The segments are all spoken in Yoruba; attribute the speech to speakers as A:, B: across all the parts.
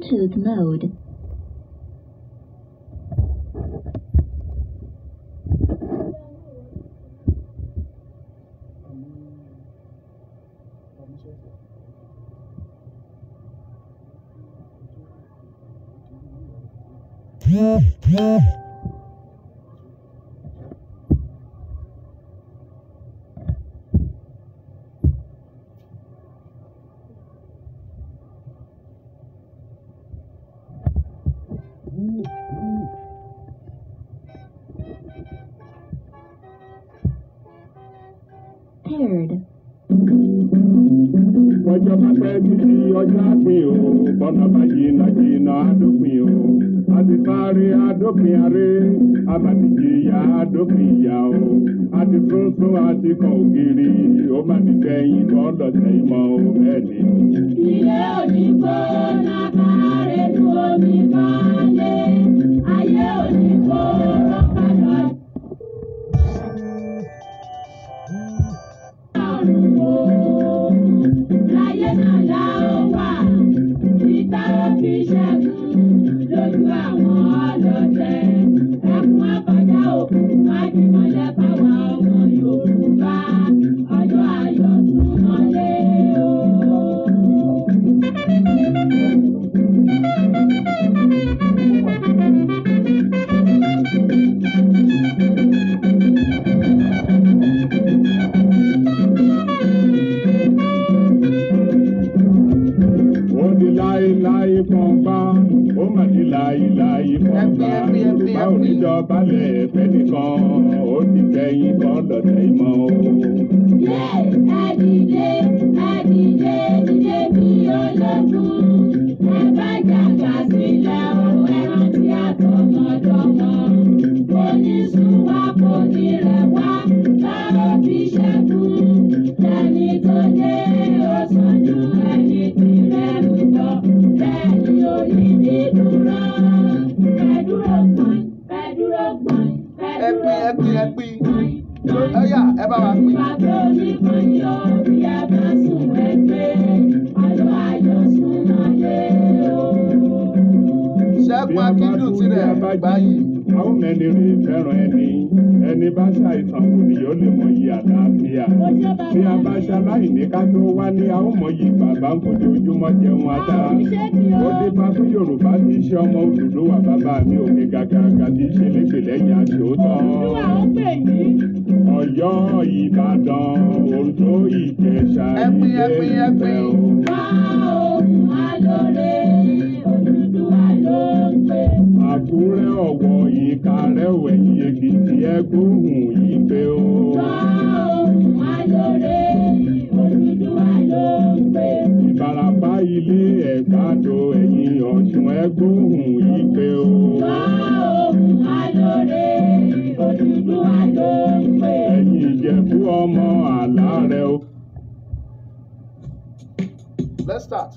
A: Bluetooth mode. Paired.
B: Ọjọ́ bá pẹ́ títí ọjọ́ àpín o, bọ́nà bá jìnnà jìnnà àdópin o. Àti sáré àdópin aré, àbàtìjìyà àdópin ìyá o. Àti súnsún àti kan ògiri, ó má ti kẹ́yìn bọ́ọ̀lọ̀ tẹ̀yìn mọ́ o bẹ́ẹ̀ ni o.
C: Ilé òdìbò lákàrẹ́ lu omi balẹ̀, ayé òdìbò rọ́pàdà. Láyé náà la ó wà, ìta ó fi ṣẹ́gun lójú àwọn ọlọ́tẹ̀. Ẹkún àkọjá òkú májìmọ́lẹ̀ báwa ọmọ Yorùbá, ọjọ́ ayọ̀ tún mọ́lé o.
B: Láyé pọ̀npá, ó mà ní láyé pọ̀npá. Yorùbá oníjọba lẹ̀ fẹ́ nìkan, ó ti kẹ́yìn bọ́ọ̀lọ̀ tẹ̀yìn mọ́ o.
C: Ẹ̀dìdé bí ológun, ẹ bá jàgbá sílẹ̀ o, ẹ rántí àtọmọdọ́mọ. Kò ní sùn wá, kò ní rẹ̀ wá, tá ò fi ṣẹ́gun. Ẹni tó dé ó sàn ju ẹni tí rẹ̀ ń bọ̀. Bẹ́ẹ̀ni orí mi dúró, pẹ̀dúró gbọ̀n, pẹ̀dúró gbọ̀n, pẹ̀dúró gbọ̀n.
D: Ọ̀yá ẹ bá wa pín.
C: Bàbá oníkan yóò bí ẹ bá sùn ẹgbẹ́, ọjọ́ ayọ̀ sùn mọ́lé o.
D: Ṣẹ́gun Akíndùn tirẹ̀ báyìí.
B: Àwọn mẹ́ni rí fẹ́ràn ẹni bá ṣàìsàn kò ní yóò lè mọyì àlàáfíà. Bí a bá ṣaláìní ká tó wá ní a ó mọyì bàbá ń fojoojúmọ́ jẹun ata. Ó dé bá fún Yorùbá tí í ṣe ọmọ Odùduwà bàbá mi òkè gàgàgà tí í ṣe lépè lẹ́yìn àṣòótọ́. Ọ̀yọ́, Ìbàdàn, Oǹdó, Ìjẹ̀ṣà, Ilé-Ifẹ̀ o.
C: Wá ohùn alóore, Odùduwà ló ń pè.
B: Àkúrẹ́, Ọ̀wọ̀, Ìkàrẹ́, Ẹ̀yìn Èkìtì, ẹgbóhùn Ìgbé o.
C: Wá ohùn alóore, Odùduwà ló ń pè.
B: Ìbàràpá, Ilé, Ẹ̀gbádò, Ẹ̀yìn Ọ̀ṣun, ẹgbóhùn Ìgbé o.
C: Wá ohùn alóore, Odùduwà ló ń pè.
B: Ẹ̀yìn Ìjẹ̀bú, ọmọ Àlárẹ̀ o.
D: Let's start.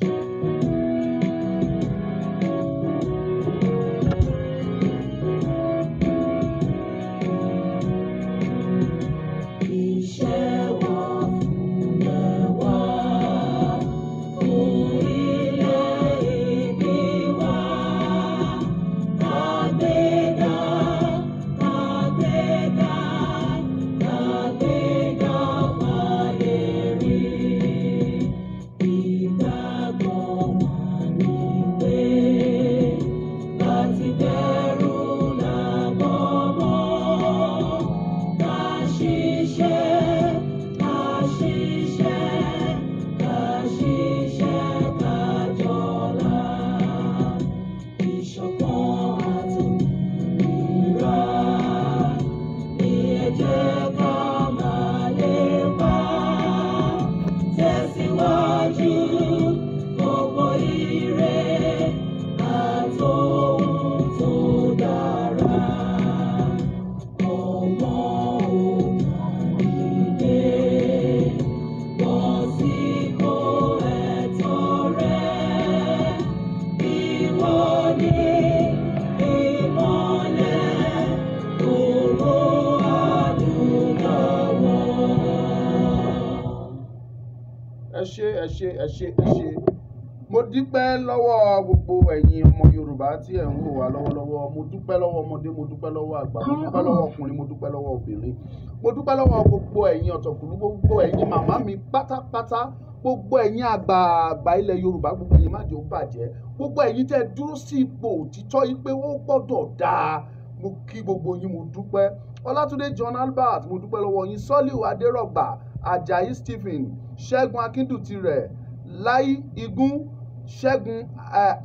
D: ẹ ṣé. mo dúpẹ́ lọ́wọ́ gbogbo ẹ̀yin ọmọ Yorùbá tí ẹ̀ ń wò wá lọ́wọ́lọ́wọ́. Mo dúpẹ́ lọ́wọ́ ọmọdé, mo dúpẹ́ lọ́wọ́ àgbà, mo dúpẹ́ lọ́wọ́ ọkùnrin, mo dúpẹ́ lọ́wọ́ obìnrin. Mo dúpẹ́ lọ́wọ́ gbogbo ẹ̀yin ọ̀tọ̀kùlú, gbogbo ẹ̀yin màmá mi pátápátá, gbogbo ẹ̀yin àgbààgbà ilẹ̀ Yorùbá, gbogbo ẹ̀yin má jẹ́ ó bàjẹ́, gbogbo ẹ̀yin tẹ́ dúró sí ipò òtítọ́ yìí pé ó gbọ́dọ̀ dáa. Mo kí gbogbo yín, mo dúpẹ́. Ọlátúndé John Albert, mo dúpẹ́ lọ́wọ́ yín. Sọ́líù Adérọ̀gbà, Àjàyí Stephen, Ṣẹ́gun Akíndùtirẹ̀, Láí Igún, Ṣẹ́gun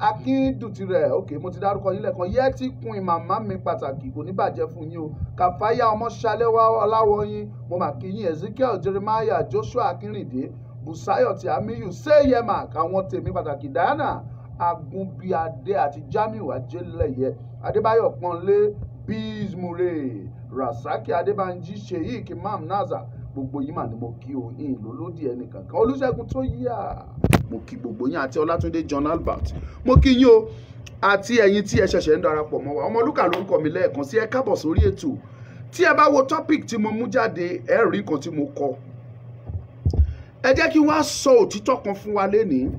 D: Akíndùtirẹ̀, ok, mo ti dárúkọ yín lẹ́ẹ̀kan. Yẹ́tí Queen, màmá mi pàtàkì, kò ní bàjẹ́ fún yín o. Kàfáyà Ọmọṣaléwá Ọláwọyìn, mo mà kí yín. Ezekiel Jeremiah, Joshua Akínrìndé, Bùsáyọ̀ Tìámíyù, Seyema, àwọn tèmi pàtàkì. Diana Agunbíadé àti Jamiu Ajélẹ̀yẹ, Adébáyọ̀ Pọ́nlé, Bizmure, Rasaki Adébánjí, Sheikh Imam Naza, gbogbo yín mà ni mo kí o, yín lólódì ẹnì kankan. Olúṣẹ́gun Tóyà, mo kí gbogbo yín, àti Ọlátúndé John Albert, mo kí yín o, àti ẹ̀yin tí ẹ ṣẹ̀ṣẹ̀ ń darapọ̀ mọ́ wa. Ọmọlúkà lórúkọ mi lẹ́ẹ̀kan sí, ẹ káàbọ̀ sórí ètò. Tí ẹ bá wo topic tí mo mú jáde, ẹ rí nǹkan tí mo kọ. Ẹ jẹ́ kí wá sọ òtítọ́ kan fún wa lénìí.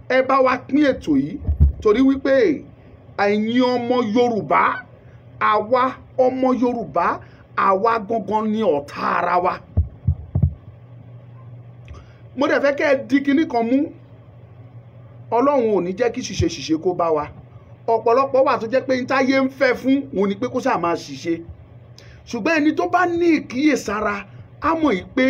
D: Ẹ bá wa pín ètò yìí torí wípé ẹ̀yin ọmọ Yorùbá, àwa ọmọ Yorùbá, àwa gangan ni ọ̀tá ara wa. Mo dẹ̀ fẹ́ kẹ́ ẹ di kinní kan mú. Ọlọ́run ò ní jẹ́ kí ṣìṣe kó bá wa. Ọ̀pọ̀lọpọ̀ wà tó jẹ́ pé ntáyé ń fẹ́ fún òun ni pé kó ṣáà máa ṣìṣe. Ṣùgbọ́n ẹni tó bá ní ìkíyèsára á mọ̀ yìí pé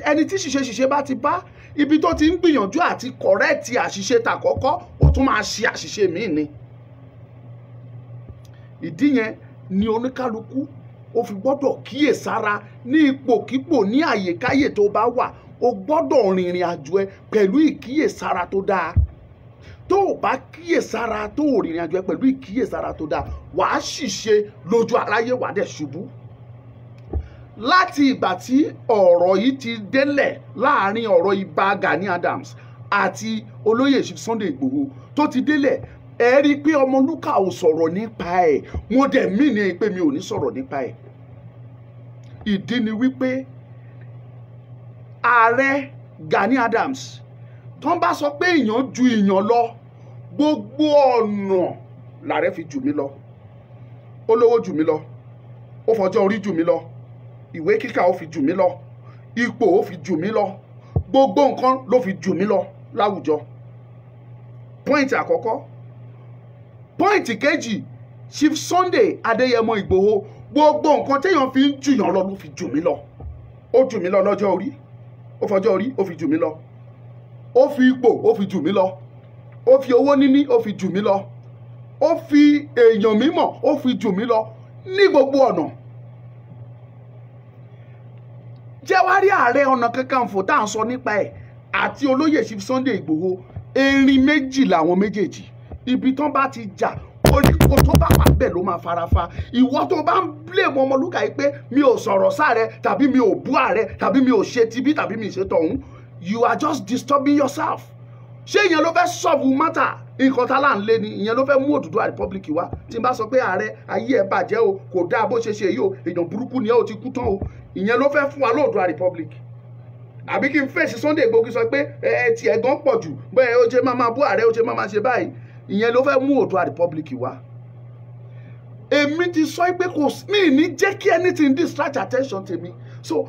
D: ẹni tí ṣìṣe bá ti bá, ibi tó ti ń gbìyànjú àti kọ̀rẹ́ẹ̀tì àṣìṣe tàkọ́kọ́, ó tún máa ṣe àṣìṣe míì ni. Ìdí yẹn ni oníkálukú ó fi gbọ́dọ̀ kíyèsára ní ipòkípò, ní àyèkáyè tó bá wà. O gbọ́dọ̀ rìnrìn àjò ẹ pẹ̀lú ìkíyèsára tó dáa. Tó o bá kíyèsára, tó o rìnrìn àjò ẹ pẹ̀lú ìkíyèsára tó dáa, wàá ṣìṣe lójú aráyé, wàá dẹ̀ ṣubú. Láti ìgbà tí ọ̀rọ̀ yìí ti délẹ̀ láàrin ọ̀rọ̀ Ìbà Gani Adams àti olóyè Sunday Igboho tó ti délẹ̀, ẹ rí i pé Ọmọlúkà ò sọ̀rọ̀ nípa ẹ̀. Mo dẹ̀ mí ní pé mi ò ní sọ̀rọ̀ nípa ẹ̀. Ìdí ni wípé ààrẹ Gani Adams tó ń bá sọ pé èèyàn ju èèyàn lọ, gbogbo ọ̀nà làárẹ̀ fi jù mí lọ. Ó lówó jù mí lọ, ó fọjọ́ orí jù mí lọ, ìwé kíkà ó fi jù mí lọ, ipò ó fi jù mí lọ, gbogbo nǹkan ló fi jù mí lọ láwùjọ. Pọ́ìntì àkọ́kọ́. Pọ́ìntì kejì, Chief Sunday Adéyẹmọ Ìgbòho, gbogbo nǹkan téèyàn fi ń jùyàn lọ ló fi jù mí lọ. Ó jù mí lọ lọ́jọ́ orí, ó fọjọ́ orí ó fi jù mí lọ, ó fi ipò ó fi jù mí lọ, ó fi owó níní ó fi jù mí lọ, ó fi èèyàn mímọ̀ ó fi jù mí lọ ní gbogbo ọ̀nà. Jẹ́ wá rí Ààrẹ Ọ̀nà Kakanfò tá à ń sọ nípa ẹ̀ àti olóyè Chief Sunday Igboho, erin méjì làwọn méjèèjì. Ibi tán bá ti jà, oríko tó bá wà bẹ́ẹ̀ ló máa farafa. Ìwọ tó bá ń blame Ọmọlúkà yìí pé mi ò sọ̀rọ̀ sáàrẹ, tàbí mi ò bú ààrẹ, tàbí mi ò ṣe tibí, tàbí mi ò ṣe tọ̀hún, you are just disturbing yourself. Ṣé ìyẹn ló fẹ́ solve matter? Nǹkan tá là ń lé ni, ìyẹn ló fẹ́ mú Odùduwà Republic wá. Tí n bá sọ pé ààrẹ ayé ẹ̀ bàjẹ́ o, kò dáa bó ṣe ṣe yìí o, èèyàn burúkú ni ẹ ò ti kú tán o, ìyẹn ló fẹ́ fún wa l'Oòduà Republic. Àbí kí n fèsì Sunday Igboho kí sọ pé ti ẹ̀ gan pọ̀ jù, bẹ́ẹ̀ ó ṣe máa bú ààrẹ, ó ṣe máa ṣe báyìí, ìyẹn ló fẹ́ mú Oòduà Republic wá. Èmi ti sọ pé kò mí ní jẹ́ kí anything distract attention tèmi. So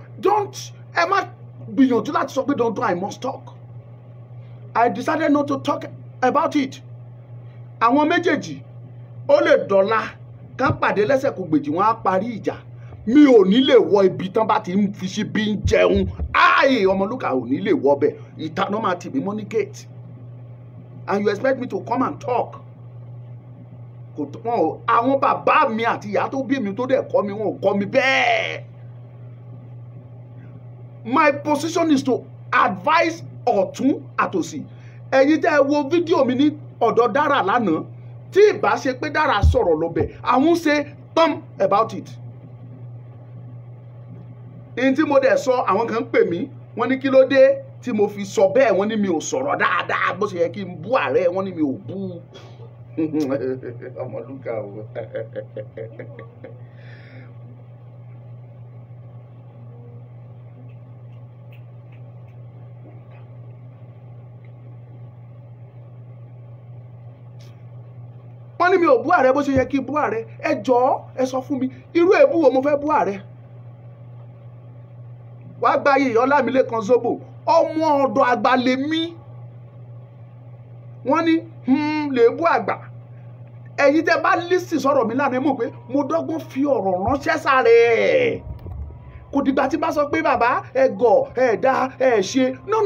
D: ẹ má gbìyànjú láti sọ pé dandan I must talk. I decided not to talk about it. Àwọn méjèèjì ó lè dọ̀la kán pàdé lẹ́sẹ̀ kò gbèjì, wọ́n á parí ìjà. Mi ò ní lè wọ ibi tán bá ti ń fi ṣíbí ń jẹun. Ààyè Ọmọlúkà ò ní lè wọ bẹ̀. Ìtaná máa tì mí mọ́ ní gate. And you expect me to come and talk? Àwọn bàbá mi àti ìyá tó bí mi tó dẹ̀ kọ́ mi, wọn ò kọ́ mi bẹ́ẹ̀. My position is to advise ọ̀tún àtòsì. Ẹ̀yin tẹ́ ẹ wo fídíò mi ní ọ̀dọ̀ Dára lánàá, tí ìbá ṣe pé Dára sọ̀rọ̀ lọ́bẹ̀, àwọn ṣe thumb about it. Ní tí mo dẹ̀ sọ, àwọn kan ń pè mí, wọ́n ní kí ló dé tí mo fi sọ bẹ́ẹ̀, wọ́n ní mi ò sọ̀rọ̀ dáadáa bó ṣe yẹ kí n bú ààrẹ, wọ́n ní mi ò bú. Ọmọlúkà o. wọ́n ní mi ò bú ààrẹ bó ṣe yẹ kí n bú ààrẹ. Ẹ jọ̀ọ́ ẹ sọ fún mi irú èébú wo mo fẹ́ bú ààrẹ. Wàá gba ayé Ọlámilékan Zobo ọmọ ọ̀dọ̀ àgbà lèmi. Wọ́n ní lè bú àgbà. Ẹ̀yin tẹ́ bá lísì sọ̀rọ̀ mi lánàá mọ̀ pé mo dọ́gbọ́n fi ọ̀rọ̀ ránṣẹ́ sáré. Kò dìgbà tí bá sọ pé bàbá ẹ gọ̀ ẹ dá ẹ ṣe no.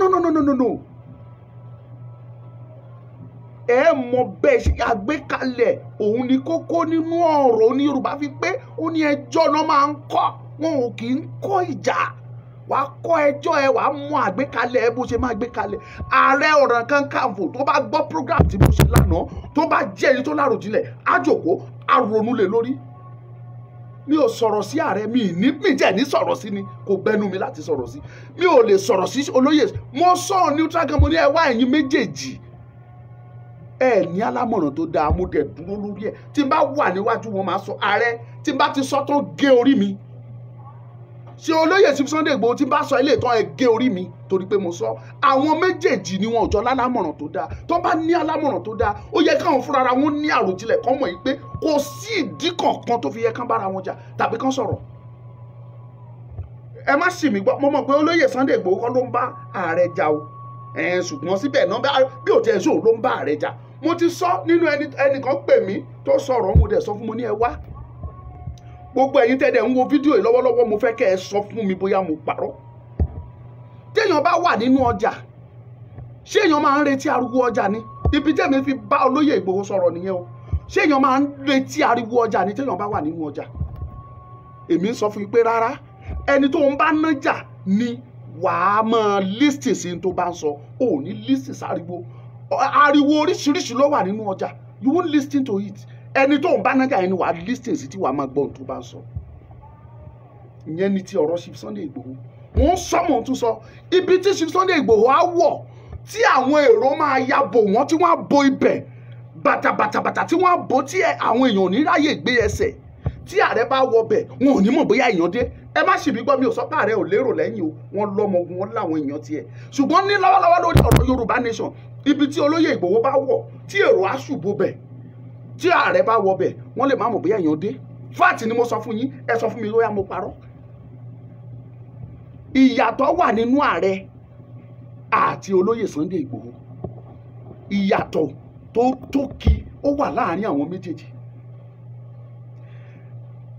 D: Ẹ mọ̀ bẹ́ẹ̀ ṣe àgbékalẹ̀ òun ni kókó nínú ọ̀rọ̀ ní Yorùbá fi pé ó ní ẹjọ́ náà máa ń kọ́ wọn ò kì í kọ́ ìjà. Wàá kọ́ ẹjọ́ ẹ wàá mú àgbékalẹ̀ ẹ bó ṣe máa gbé kalẹ̀. Ààrẹ Ọ̀nà Kakanfò tó bá gbọ́ program tí mo ṣe lánàá tó bá jẹ́ ẹni tó láròjinlẹ̀ á jókòó á ronú lé lórí. Mi ò sọ̀rọ̀ sí ààrẹ mi jẹ́ ní sọ̀rọ̀ sí ni kò gbẹnu mi láti sọ̀rọ̀ sí. Mi ò lè sọ̀rọ̀ sí olóyè. Mo sọ neutral gan mo ní ẹ wá ẹ̀yin méjèèjì. Ẹ ní alámọ̀ràn tó dáa mo dẹ̀ dúró lórí ẹ̀. Tí n bá wà níwájú wọn máa sọ ààrẹ tí n bá ti sọ tán gé orí mi. Ṣé olóyè Sunday Igboho tí n bá sọ ilé ìtàn ẹ gé orí mi torí pé mo sọ. Àwọn méjèèjì ni wọn ò jọ lálámọ̀ràn tó dáa. Tó bá ní alámọ̀ràn tó dáa ó yẹ káwọn fúnra ara wọn ní àròjinlẹ̀ kan mọ̀ yìí pé kò sí ìdí kankan tó fi yẹ kán bára wọn jà tàbí kán sọ̀rọ̀. Ẹ má ṣì mí gbọ́ mo mọ̀ pé olóyè Sunday Igboho kọ́ ló ń bá ààrẹ jà o. Ṣùgbọ́n síbẹ̀ náà bí ò tiẹ̀ sóò ló ń bá ààrẹ jà. Mo ti sọ nínú ẹnìkan pè mí tó sọ̀rọ̀ mo dẹ̀ sọ fún mo ní ẹ wá. Gbogbo ẹ̀yin tẹ́lẹ̀ ń wo fídíò yìí lọ́wọ́lọ́wọ́ mo fẹ́ kẹ́ ẹ sọ fún mi bóyá mo parọ́. Téèyàn bá wà nínú ọjà ṣé èèyàn máa ń retí ariwo ọjà ni? Ibi tẹ́mi fi bá olóyè Ìgbòho sọ̀rọ̀ nìyẹn o. Ṣé èèyàn máa ń retí ariwo ọjà ni téèyàn bá wà nínú ọjà? Èmi ń sọ fún yín pé rárá ẹni tó ń bá nájà ni wàá máa lísìn sí tó bá ń sọ ò ní lísìn sáriwo. Ariwo oríṣiríṣi ló wà nínú ọjà you won't listen to it. Ẹni tó ń bá nájà ẹni wàá lísìn sí tí wàá máa gbọ́ ohun tó bá ń sọ. Ìyẹn ni ti ọ̀rọ̀ Chief Sunday Igboho. Mo ń sọ mò ń tún sọ ibi tí Chief Sunday Igboho á wọ̀ tí àwọn èrò máa ya bò wọ́n tí wọ́n á bo ibẹ̀ bàtàbàtàbàtà tí wọ́n á bò tí àwọn èèyàn ò ní ráyè gbé ẹsẹ̀ tí ààrẹ bá wọ bẹ̀ wọn ò ní mọ̀ bóyá èèyàn dé. Ẹ má ṣì mí gbọ́ mi ò sọ pé ààrẹ ò lérò lẹ́yìn o wọ́n lọ́mọ ogun wọn láwọn èèyàn tiẹ̀. Ṣùgbọ́n ní lọ́wọ́lọ́wọ́ lórí ọ̀rọ̀ Yorùbá Nation ibi tí olóyè Ìgbòho bá wọ̀ tí èrò á ṣùbò bẹ̀ tí ààrẹ bá wọ bẹ̀ wọ́n lè má mọ̀ bóyá èèyàn dé. Fáàtì ni mo sọ fún yín ẹ sọ fún mi lóyá mo parọ́. Ìyàtọ̀ wà nínú ààrẹ àti olóyè Sunday Igboho. Ìyàtọ̀ tó kí ó wà láàrin àwọn méjèèjì.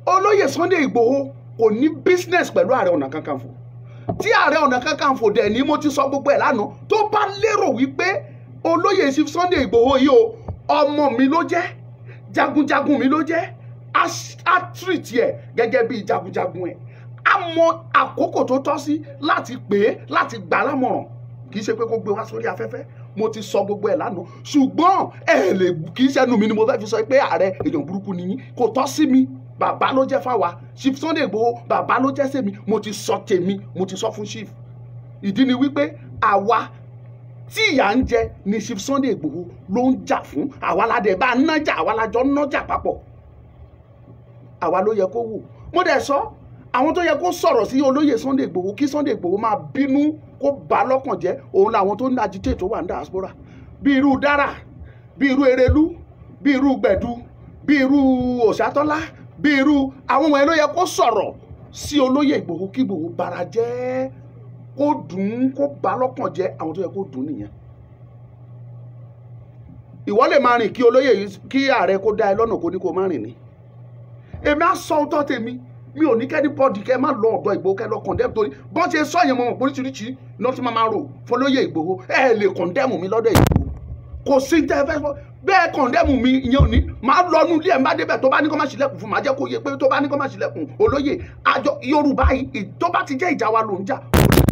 D: Olóyè Sunday Igboho kò ní business pẹ̀lú ààrẹ Ọ̀nà Kakanfò. Tí ààrẹ Ọ̀nà Kakanfò dẹ̀ ní mo ti sọ gbogbo ẹ̀ lánàá tó bá lérò wípé olóyè Chief Sunday Igboho yìí o ọmọ mi ló jẹ́ jagunjagun mi ló jẹ́ á treat ẹ̀ gẹ́gẹ́ bí jagunjagun ẹ̀. A mọ àkókò tó tọ́ sí láti pè é láti gbà lámọ̀ràn kì í ṣe pé kó gbé wá sórí afẹ́fẹ́. Mo ti sọ gbogbo ẹ̀ lánàá ṣùgbọ́n kì í ṣẹ́nu mi ni mo fẹ́ fi sọ pé ààrẹ èèyàn burúkú ni yín kò tọ́ sí mi. Bàbá ló jẹ́ fáwa Chief Sunday Igboho bàbá ló jẹ́ sẹ́mi mo ti sọ tèmi mo ti sọ fún Chief. Ìdí ni wípé àwa tí ìyà ń jẹ ni Chief Sunday Igboho ló ń jà fún. Àwa la dẹ̀ bá nájà àwa la jọ nájà papọ̀. Àwa ló yẹ kó wò. Mo dẹ̀ sọ àwọn tó yẹ kó sọ̀rọ̀ sí olóyè Sunday Igboho kí Sunday Igboho máa bínú kó bá lọ́kàn jẹ́ òun làwọn tó ń agitate tó wà ní diaspora bí irú Dara bí irú Erelu bí irú Gbẹ̀du bí irú Òṣàtọ́lá bí irú àwọn ọmọ ẹ ló yẹ kó sọ̀rọ̀ sí olóyè Igboho kí Igboho bara jẹ́ kó dùn kó bá lọ́kàn jẹ́ àwọn tó yẹ kó dùn nìyẹn. Ìwọ lè máa rìn kí olóyè kí ààrẹ kó dá ẹ lọ́nà kó ní kó má rìn ni. Èmi á sọ ọtọ́ tèmi mi ò ní kẹ́ni bọ́ọ̀dì kẹ́ má lọ ọ̀dọ̀ Ìgbòho kẹ́ lọ kọ̀ndẹ́mù torí bọ́n ṣe sọ yẹn mọ̀ oríṣiríṣi náà tí máa rò fọlóyè Ìgbòho ẹ lè kọ̀ndẹ́mù mi lọ́dọ̀ Ìgbòho kò sí tẹ́ fẹ́ fọ́ bẹ́ẹ̀ kọ̀ndẹ́mù mi ìyẹn ò ní máa lọ́nu ilé ẹ̀ má débẹ̀ tó bá ní kó má ṣílẹ̀kùn fún máa jẹ́ kó yẹ pé tó bá ní kó má ṣílẹ̀kùn olóyè àjọ Yorùbá yìí tó bá ti jẹ́ ìjà wa ló ń jà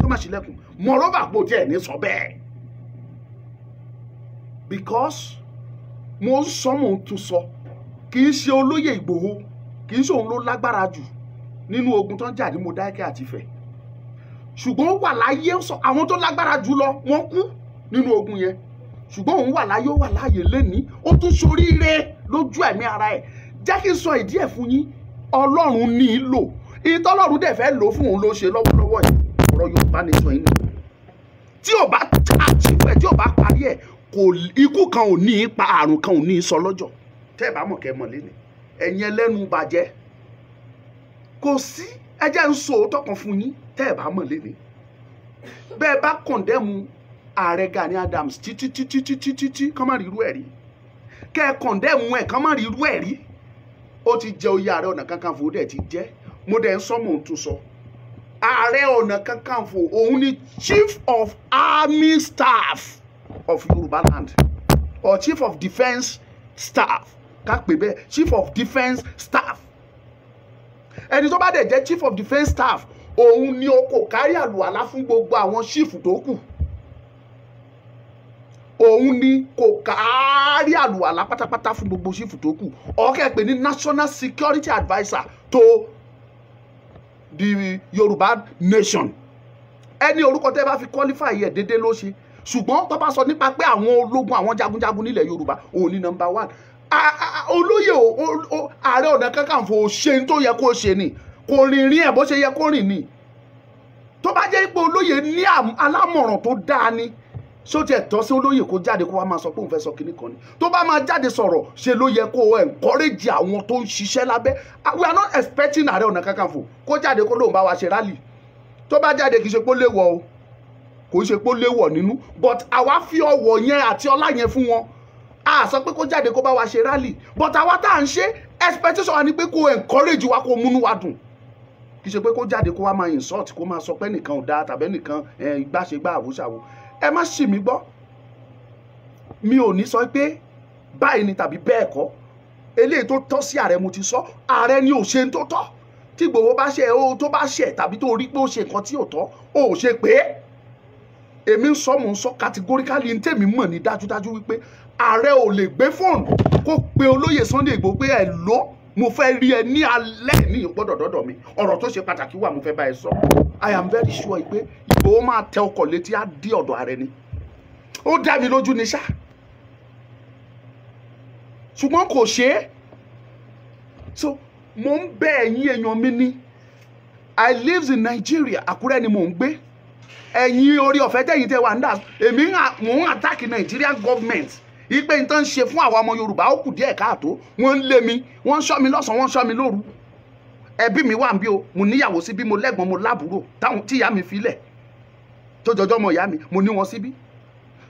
D: kó má ṣílẹ̀kùn mọ̀rọ́bà pò tiẹ̀ ní sọ bẹ́ẹ̀ because mo ń sọ mò ń tún sọ kì í ṣe olóyè Ìgbòho kì í ṣe òun ló lágbára jù nínú ogun tó ń jà ní Mọdákẹ́kẹ́ àti Ifẹ̀ ṣùgbọ́n ó wà láyé àwọn tó lágbára jù lọ wọ́n kú nínú ogun yẹn ṣùgbọ́n òun wà láyé ó wà láàyè lẹ́ni ó tún ṣoríire lójú ẹ̀mí ara ẹ̀ jẹ́ kí n sọ ìdí ẹ̀ fún yín Ọlọ́run ní í lò ìtọ́lọ́run dẹ̀ fẹ́ lò fún òun ló ṣe lọ́wọ́lọ́wọ́ yìí ọ̀rọ̀ Yorùbá Nation yìí ni tí ò bá àtìwẹ̀ tí ò bá parí ẹ̀ kò ikú kan ò ní í pa àrùn kan ò ní í sọ lọ́jọ́ tẹ́ ẹ̀ bá mọ̀ kẹ́ mọ̀ lẹ́nu ẹ̀yin ẹlẹ́nu bàjẹ́ kò sí ẹjẹ́ ń so òótọ́ kan fún yín tẹ́ ẹ̀ bá mọ̀ lẹ́nu bẹ́ẹ̀ bá kọ̀ndẹ́mu ààrẹ Gani Adams títí kán má rí irú ẹ̀ rí kẹ́ ẹ kọ̀ndẹ́mu ẹ̀ kán má rí irú ẹ̀ rí ó ti jẹ oyè Ààrẹ Ọ̀nà Kakanfò dẹ̀ ti jẹ́ mo dẹ̀ ń sọ mò ń tún sọ Ààrẹ Ọ̀nà Kakanfò òun ni Chief of Army Staff of Yoruba Land or Chief of Defence Staff ká pè bẹ́ẹ̀ Chief of Defence Staff ẹni tó bá dẹ̀ jẹ́ Chief of Defence Staff òun ni o kò kárí àlùwàlá fún gbogbo àwọn ṣífù tó kù òun ni kò kárí àlùwàlá pátápátá fún gbogbo ṣífù tó kù ọ̀kẹ́ pè ní National Security Adviser to the Yorùbá Nation ẹni orúkọ tẹ́ bá fi qualify yẹ déédéé ló ṣe ṣùgbọ́n tó bá sọ nípa pé àwọn ológun àwọn jagunjagun nílẹ̀ Yorùbá òun ni number 1 olóyè Ààrẹ Ọ̀nà Kakanfò ṣe tó yẹ kó ṣe ni kò rìnrìn ẹ̀ bó ṣe yẹ kó rìn ni tó bá jẹ́ pé olóyè ní alámọ̀ràn tó dáa ni ṣó tiẹ̀ tọ́ sí olóyè kó jáde kó wá máa sọ pé òun fẹ́ sọ kinní kan ni tó bá máa jáde sọ̀rọ̀ ṣe ló yẹ kó encourage àwọn tó ń ṣiṣẹ́ lábẹ́ we are not expecting Ààrẹ Ọ̀nà Kakanfò kó jáde kó lóun bá wa ṣe rally tó bá jáde kì í ṣe pé ó léwọ̀ o kò í ṣe pé ó léwọ̀ nínú but àwa fi ọwọ̀ yẹn àti ọlá yẹn fún wọn a sọ pé kó jáde kó bá wa ṣe rally but àwa tá à ń ṣe expectation wa ni pé kó encourage wa kó múnú wa dùn kì í ṣe pé kó jáde kó wá máa insult kó máa sọ pé nìkan ò dáa tàbí nìkan ìgbàṣegbà àwòṣàwò ẹ má ṣì mí gbọ́ mi ò ní sọ pé báyìí ni tàbí bẹ́ẹ̀ kọ́ eléyìí tó tọ́ sí ààrẹ mo ti sọ ààrẹ ni ò ṣe tó tọ́ tí Ìgbòho bá ṣe tó bá ṣe tàbí tó rí pé ó ṣe nǹkan tí ò tọ́ ó ṣe pé èmi ń sọ mò ń sọ categorically ní tèmi mọ̀ ní dájúdájú wípé ààrẹ ò lè gbé fóònù kó pe olóyè Sunday Ìgbòho pé ẹ ló mo fẹ́ rí ẹ ní alẹ́ ní ìgbọ́dọ̀ dọ́dọ̀ mi ọ̀rọ̀ tó ṣe pàtàkì wà mo fẹ́ bá ẹ sọ I am very sure pé Ìgbòho máa tẹ ọkọ̀ létí á dé ọ̀dọ̀ ààrẹ ni ó dá mi lójú ní ṣá ṣùgbọ́n kò ṣe é so mo ń bẹ ẹ̀yin èèyàn mi ní I live in Nigeria Àkúrẹ́ ni mò ń gbé ẹ̀yin orí ọ̀fẹ́ tẹ̀yìn tẹ̀ wà ń dà èmi mò ń attack Nigerian government ipe n tán ṣe fún àwa ọmọ Yorùbá ó kù díẹ̀ káàtó wọ́n ń lé mi wọ́n ń ṣọ́ mi lọ́sàn wọ́n ń ṣọ́ mi lóru ẹbí mi wà ń bí o mo níyàwó síbí mo lẹ́gbọ̀n mo lábúrò tí ìyá mi filẹ̀ tó jọjọ́ mọ ìyá mi mo ní wọn síbí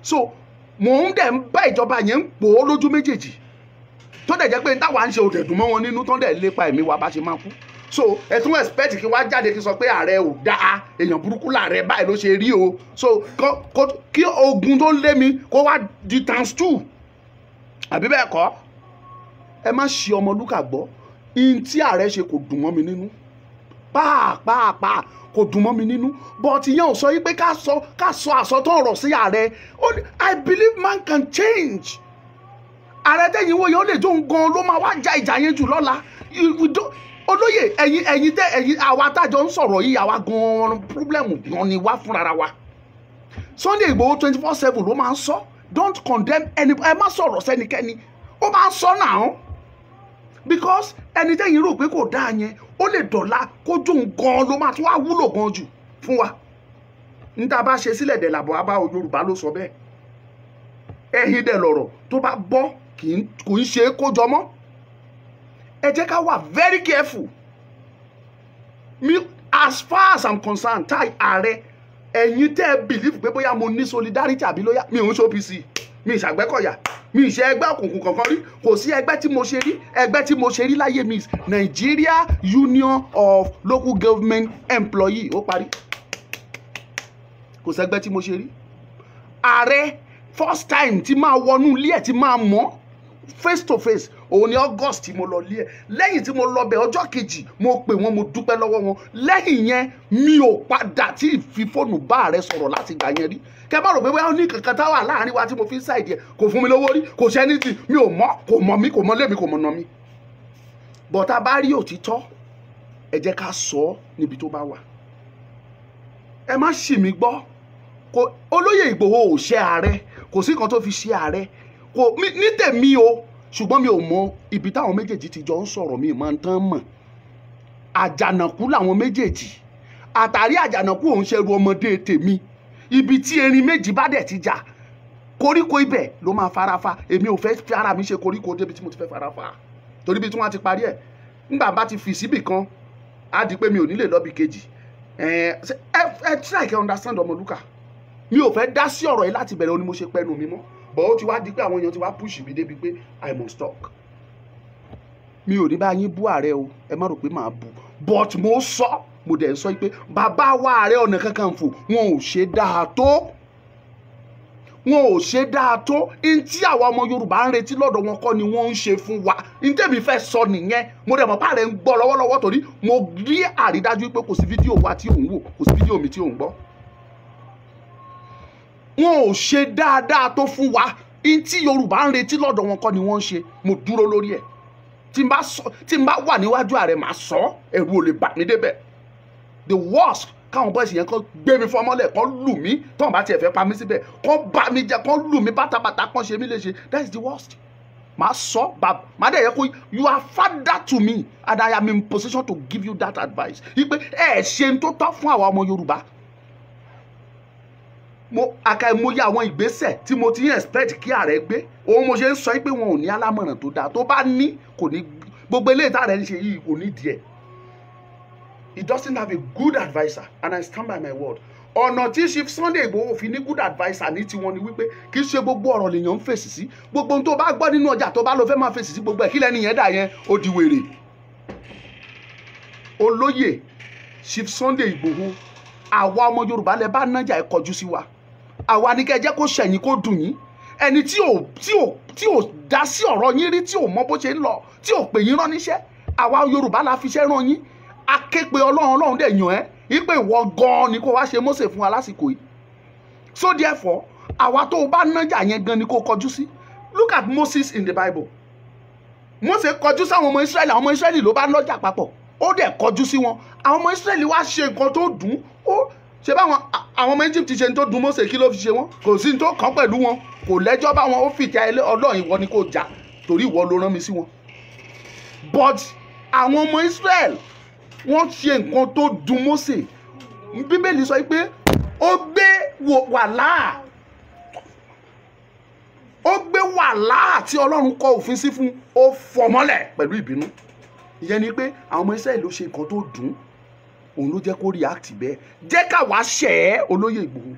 D: so mò ń dẹ̀ ń bá ìjọba yẹn ń pò ó lójú méjèèjì tó dẹ̀ jẹ́ pé táwa ń ṣe òdẹ̀dùn mọ́ wọn nínú tó dẹ̀ lépa ẹ̀mí wa bá ṣe máa kú so ẹ tún expect kí wá jáde kí sọ pé ààrẹ ò dáa èèyàn burúkú làárẹ báyìí ló ṣe rí o so kí ogun tó lé mi kó wá di times 2 àbí bẹ́ẹ̀ kọ́ ẹ má ṣe Ọmọlúkà gbọ́ in tí ààrẹ ṣe kò dùn mọ́ mi nínú pàápàá kò dùn mọ́ mi nínú but ìyẹn ò sọ yí pé ká sọ àsọtọ̀ ọ̀rọ̀ sí ààrẹ I believe man can change ààrẹ tẹ̀yìn wo yẹn ó lè jó gan ló máa wá já ìjà yẹn jù lọ́la olóyè ẹ̀yin àwa tájọ ń sọ̀rọ̀ yìí àwa gan problem gan ni wá fúnra wa Sunday Igboho 24/7 ló máa ń sọ don't condemn any ẹ má sọ̀rọ̀ sẹ́nikẹ́ni ó máa ń sọ náà because ẹni tẹ́yìn rò pé kò dáa yẹn ó lè dọ̀la kó jóun gan ló máa tún wá wúlò gan jù fún wa níta bá ṣe sílẹ̀ dẹ̀ làbọ̀ abá Yorùbá ló sọ bẹ́ẹ̀ ẹ̀yin dẹ̀ lọ̀rọ̀ tó bá bọ́ kò ń ṣe é kó jọ mọ́ ẹ jẹ́ ká wà very careful me as far as I'm concerned táì ààrẹ ẹ̀yin tẹ́ ẹ believe pé bóyá mo ní solidarity àbí lóyá mi ò ń ṣe OPC mi ìṣàgbẹ́kọ̀yà mi ìṣe ẹgbẹ́ òkùnkùn kankan rí kò sí ẹgbẹ́ tí mo ṣe rí láyé mi Nigeria Union of Local Government Employee ó parí kò sẹ́gbẹ́ tí mo ṣe rí ààrẹ first time tí máa wọnú ilé ẹ̀ tí máa mọ̀ face to face òun ni August tí mo lọ lé ẹ̀ lẹ́yìn tí mo lọ bẹ̀ ọjọ́ kejì mo pè wọ́n mo dúpẹ́ lọ́wọ́ wọn lẹ́yìn yẹn mi ò padà tí fi fóònù bá ààrẹ sọ̀rọ̀ láti gbà yẹn rí kẹ bá rò pé wọ́n ní kankan táwà láàrin wa tí mo fi ń ṣàìdí ẹ̀ kò fún mi lówó rí kò ṣe ní ti mi ò mọ̀ kò mọ̀ mí kò mọ̀ lémi kò mọ̀ nà mí but tá bá rí òtítọ́ ẹ jẹ́ ká sọ ọ́ níbi tó bá wà ẹ má ṣì mí gbọ́ olóyè Ìgbòho ò ṣe ààrẹ kò sí kan tó fi ṣe ààrẹ kò ní tèmi o ṣùgbọ́n mi ò mọ ibi táwọn méjèèjì ti jọ ń sọ̀rọ̀ mi máa ń tán mọ̀ àjànàkú làwọn méjèèjì àtàrí àjànàkú òun ṣẹrù ọmọdé tèmi ibi tí erin méjì bá dẹ̀ ti jà koríko ibẹ̀ ló máa farafa. Èmi ò fẹ́ fi ara mi ṣe koríko débi tí mo ti fẹ́ farafa torí bí tí wọ́n ti parí ẹ̀ nígbà bá ti fi síbì kan á di pé mi ò ní lè lọ́bì kejì. Ẹ try to understand Ọmọlúkà. Mi ò fẹ́ dá sí ọ̀rọ̀ yìí láti bẹ̀rẹ̀ ni mo ṣe pẹ́nu mi mọ́ but ó ti wá di pé àwọn èèyàn ti wá push mi débi pé I must talk. Mi ò ní bá yín bú ààrẹ o, ẹ má rò pé màá bú, but mo sọ mo dẹ̀ sọ pé bàbá wa Ààrẹ Ọ̀nà Kakanfò wọn ò ṣe dáa tó, wọn ò ṣe dáa tó. n tí àwa ọmọ Yorùbá ń retí lọ́dọ̀ wọn kọ́ ni wọ́n ń ṣe fún wa. n tẹ́mi fẹ́ sọ nìyẹn. Mo dẹ̀ mọ̀ pé ààrẹ ń gbọ́ lọ́wọ́lọ́wọ́ torí mo rí àrídájú pé kò sí fídíò wa tí òun wò, kò sí fídíò mi tí òun gbọ́. Wọn ò ṣe dáadáa tó fún wa. n tí Yorùbá ń retí lọ́dọ̀ wọn kọ́ ni wọ́n ń ṣe. Mo dúró lórí ẹ̀. Tí n bá wà níwájú ààrẹ màá sọ, ẹ̀rù ò lè bà mí débẹ̀. The worst káwọn bọ́ọ̀sì yẹn kàn gbé mi fọmọ́lẹ̀ kàn lù mí tọ́n bá tiẹ̀ fẹ́ pa mí síbẹ̀ kàn bá mi jẹ kàn lù mí bátàbàtà kàn ṣe mí léṣe. That is the worst. Màá sọ màá dẹ̀ yẹ kó you are father to me and I am in position to give you that advice. Ipe ṣe ń tó tọ́ fún àwa ọmọ Yorùbá. Àkàìmọye àwọn ìgbésẹ̀ tí mo ti ń expect kí ààrẹ gbé òun mo ṣe ń sọ pé wọn ò ní alámọ̀ràn tó dáa. Tó bá ní kò ní gbogbo eléyìí tá ààrẹ ń ṣe yìí kò ní díẹ̀. He doesn't have a good adviser and I stand by my word. Ọ̀nà tí Chief Sunday Igboho fi ní good adviser ní tiwọn ni wípé kì í ṣe gbogbo ọ̀rọ̀ lèèyàn ń fèsì sí. Gbogbo ohun tó bá gbọ́ nínú ọjà tó bá lọ fẹ́ máa fèsì sí gbogbo ẹ̀ kí lẹ́ni yẹn dà yẹn ó di wèrè. Olóyè Chief Sunday Igboho àwa ọmọ Yorùbá lẹ bá nájà ẹ kọjú sí wa. Àwa ni kẹ́ jẹ́ kó ṣẹ̀yìn kó dùn yín. Ẹni tí ò dá sí ọ̀rọ̀ yín rí tí ò mọ bó ṣe ń lọ tí ò pè yín rán níṣẹ́. Àwa Yorùbá la fi iṣẹ́ rán yín. Aképe Ọlọ́run dẹ̀ yàn ẹ́ wípé ìwọ gan-an ni kó wá ṣe Mósè fún wa lásìkò yìí. So therefore àwa tó o bá nájà yẹn gan ni kó kọjú sí. Look at Moses in the Bible. Mósè kọjú sáwọn ọmọ Ísírẹ́lì, àwọn ọmọ Ísírẹ́lì ló bá lọ́jà papọ̀ ó dẹ̀ kọjú sí wọn. Àwọn ọmọ Ísírẹ́lì wá ṣe nǹkan tó dùn ó ṣe báwọn àwọn ọmọ Egypt ṣe ń tó dùn Mósè kí ló fi ṣe wọn kò sí ní tó kàn pẹ̀lú wọn kò lẹ́jọ́ bá wọn ó fìtẹ́ Ọlọ́run ìwọ ni kò jà torí ìwọ ló rán mi sí wọn. But àwọn ọmọ Ísírẹ́lì wọ́n ṣe nǹkan tó dùn Mósè. Bíbélì sọ pé ó gbé wàhálà tí Ọlọ́run kọ òfin sí fún ó fọ́ mọ́lẹ̀ pẹ̀lú ìbínú. Ìyẹn ni pé àwọn ọmọ Ísírẹ́lì ló ṣe nǹkan tó dùn òun ló jẹ́ kó react bẹ́ẹ̀. Jẹ́ ká wá ṣẹ̀ ẹ́ Olóyè Ìgbòho.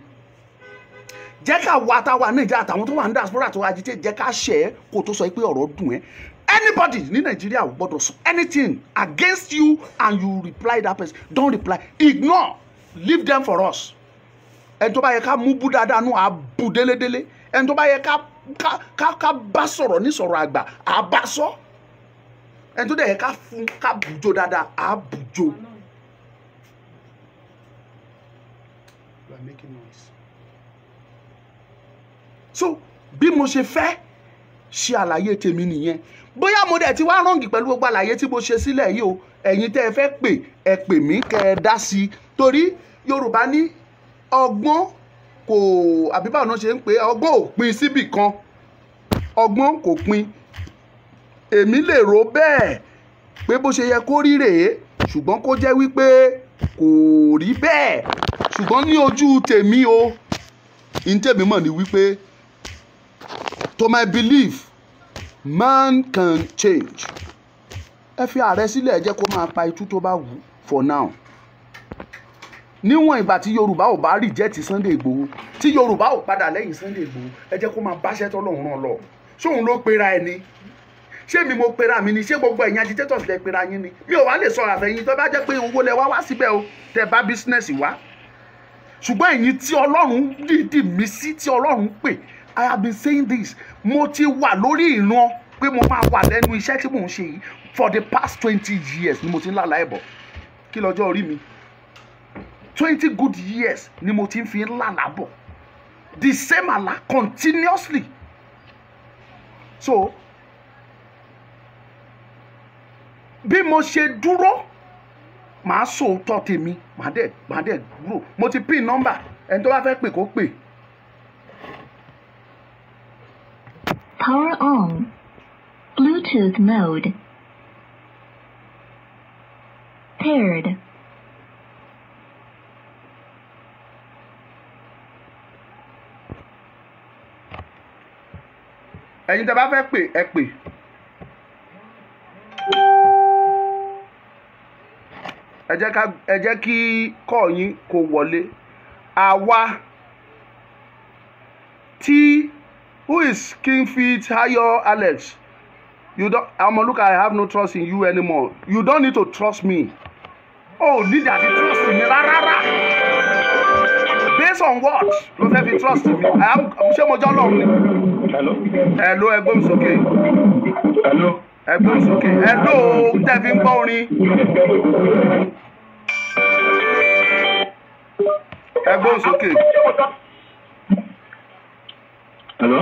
D: Jẹ́ ká wá táwa Nàìjíríà àtàwọn tó wà ní diaspora tó agitate jẹ́ ká ṣẹ̀ ẹ́ kó tó sọ pé ọ̀rọ̀ dùn ẹ́. Anybody ní Nigeria ò gbọ́dọ̀ sọ anything against you and you reply that person. Don't reply. Ignore. Leave them for us. Ẹni tó bá yẹ ká mú bú dáadáa nù á bú délédélé. Ẹni tó bá yẹ ká bá sọ̀rọ̀ ní sọ̀rọ̀ àgbà á bá sọ. Ẹni tó dẹ̀ yẹ ká fún ká bùjó dáadáa á bùjó. You are making noise. So bí mo ṣe fẹ́ ṣe àlàyé tèmi nìyẹn. Bóyá mo dẹ̀ ti wá rọ́ǹgì pẹ̀lú gbogbo àlàyé tí mo ṣe sílẹ̀ yìí o. Ẹ̀yin tẹ́ ẹ fẹ́ pè ẹ pè mí kẹ́ ẹ dá sí i torí Yorùbá ní ọgbọ́n kò àbí báwo náà ṣe ń pè ọgbọ́n ò pin síbì kan. Ọgbọ́n kò pin. Èmi lè rò bẹ́ẹ̀ pé bó ṣe yẹ kó rí rèé ṣùgbọ́n kó jẹ́ wípé kò rí bẹ́ẹ̀ ṣùgbọ́n ní ojú tèmi o ní tèmi mọ̀ ní wípé to my belief man can change. Ẹ fi ààrẹ sílẹ̀ ẹ jẹ́ kó máa pa itú tó bá wù for now. Níwọ̀n ìgbà tí Yorùbá ò bá reject Sunday Igboho tí Yorùbá ò padà lẹ́yìn Sunday Igboho ẹ jẹ́ kó máa báṣẹ́ tọ́lọ́run rán lọ. Ṣé òun ló pera ẹni? Ṣé mi mo pera mi ni? Ṣé gbogbo ẹ̀yin agitators lẹ pera yín ni? Mi ò wá lè sọ àfẹ́yìn tó bá jẹ́ pé owó lẹ wá síbẹ̀ o tẹ bá business wá. Ṣùgbọ́n ẹ̀yin tí Ọlọ́run dìdì mí sí tí Ọlọ́run pè I have been saying this. Mo ti wà lórí ìran pé mo máa wà lẹ́nu iṣẹ́ tí mò ń ṣe yìí for the past 20 years ni mo ti ń lálàá ẹ̀bọ̀. Kí lọ́jọ́ orí mi? 20 good years ni mo ti ń fi lálàá bọ̀. The same àlá continuously. So bí mo ṣe dúró màá sòótọ́ tèmi màá dẹ̀ dúró. Mo ti pin nọ́mbà ẹni tó bá fẹ́ pè kó pè.
A: Power on. Bluetooth mode. Paired.
D: ẹ̀yin tẹ́ bá fẹ́ pè ẹ pè. ẹ jẹ́ kí kọ́ yín kó wọlé. Àwa tí who is Kingfit Ayo Alex? You don't, Omoluka, I have no trust in you anymore. You don't need to trust me. Oh, need that you trust me? Rárá. Based on what? Ló fẹ́ fi trust me. Ṣé mo jọ́ lọ́run ni?
B: Hello.
D: Hello, ẹgbẹ́ mi sókè.
B: Hello.
D: Ẹgbẹ́ mi sókè. Hello, tẹ́ fi ń gbọ́ orin. Ẹgbẹ́ mi sókè.
B: Hello.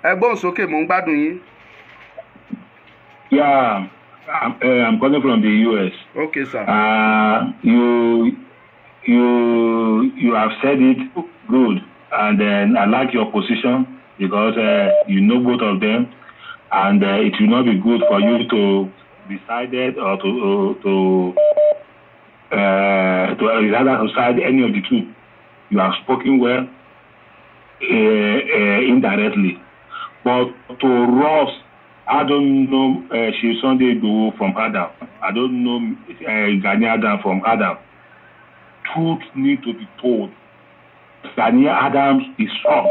D: Ẹgbẹ́ mi sókè, mò ń gbádùn yín.
B: Yeah, I'm calling from the US.
D: Okay, sir.
B: You have said it good, and then I like your position because you know both of them, and it will not be good for you to be sided or to rather side any of the two. You have spoken well indirectly, but to Ross, I don't know Chief Sunday Igboho from Adam. I don't know Gani Adams from Adam. Truth need to be told. Gani Adams is wrong.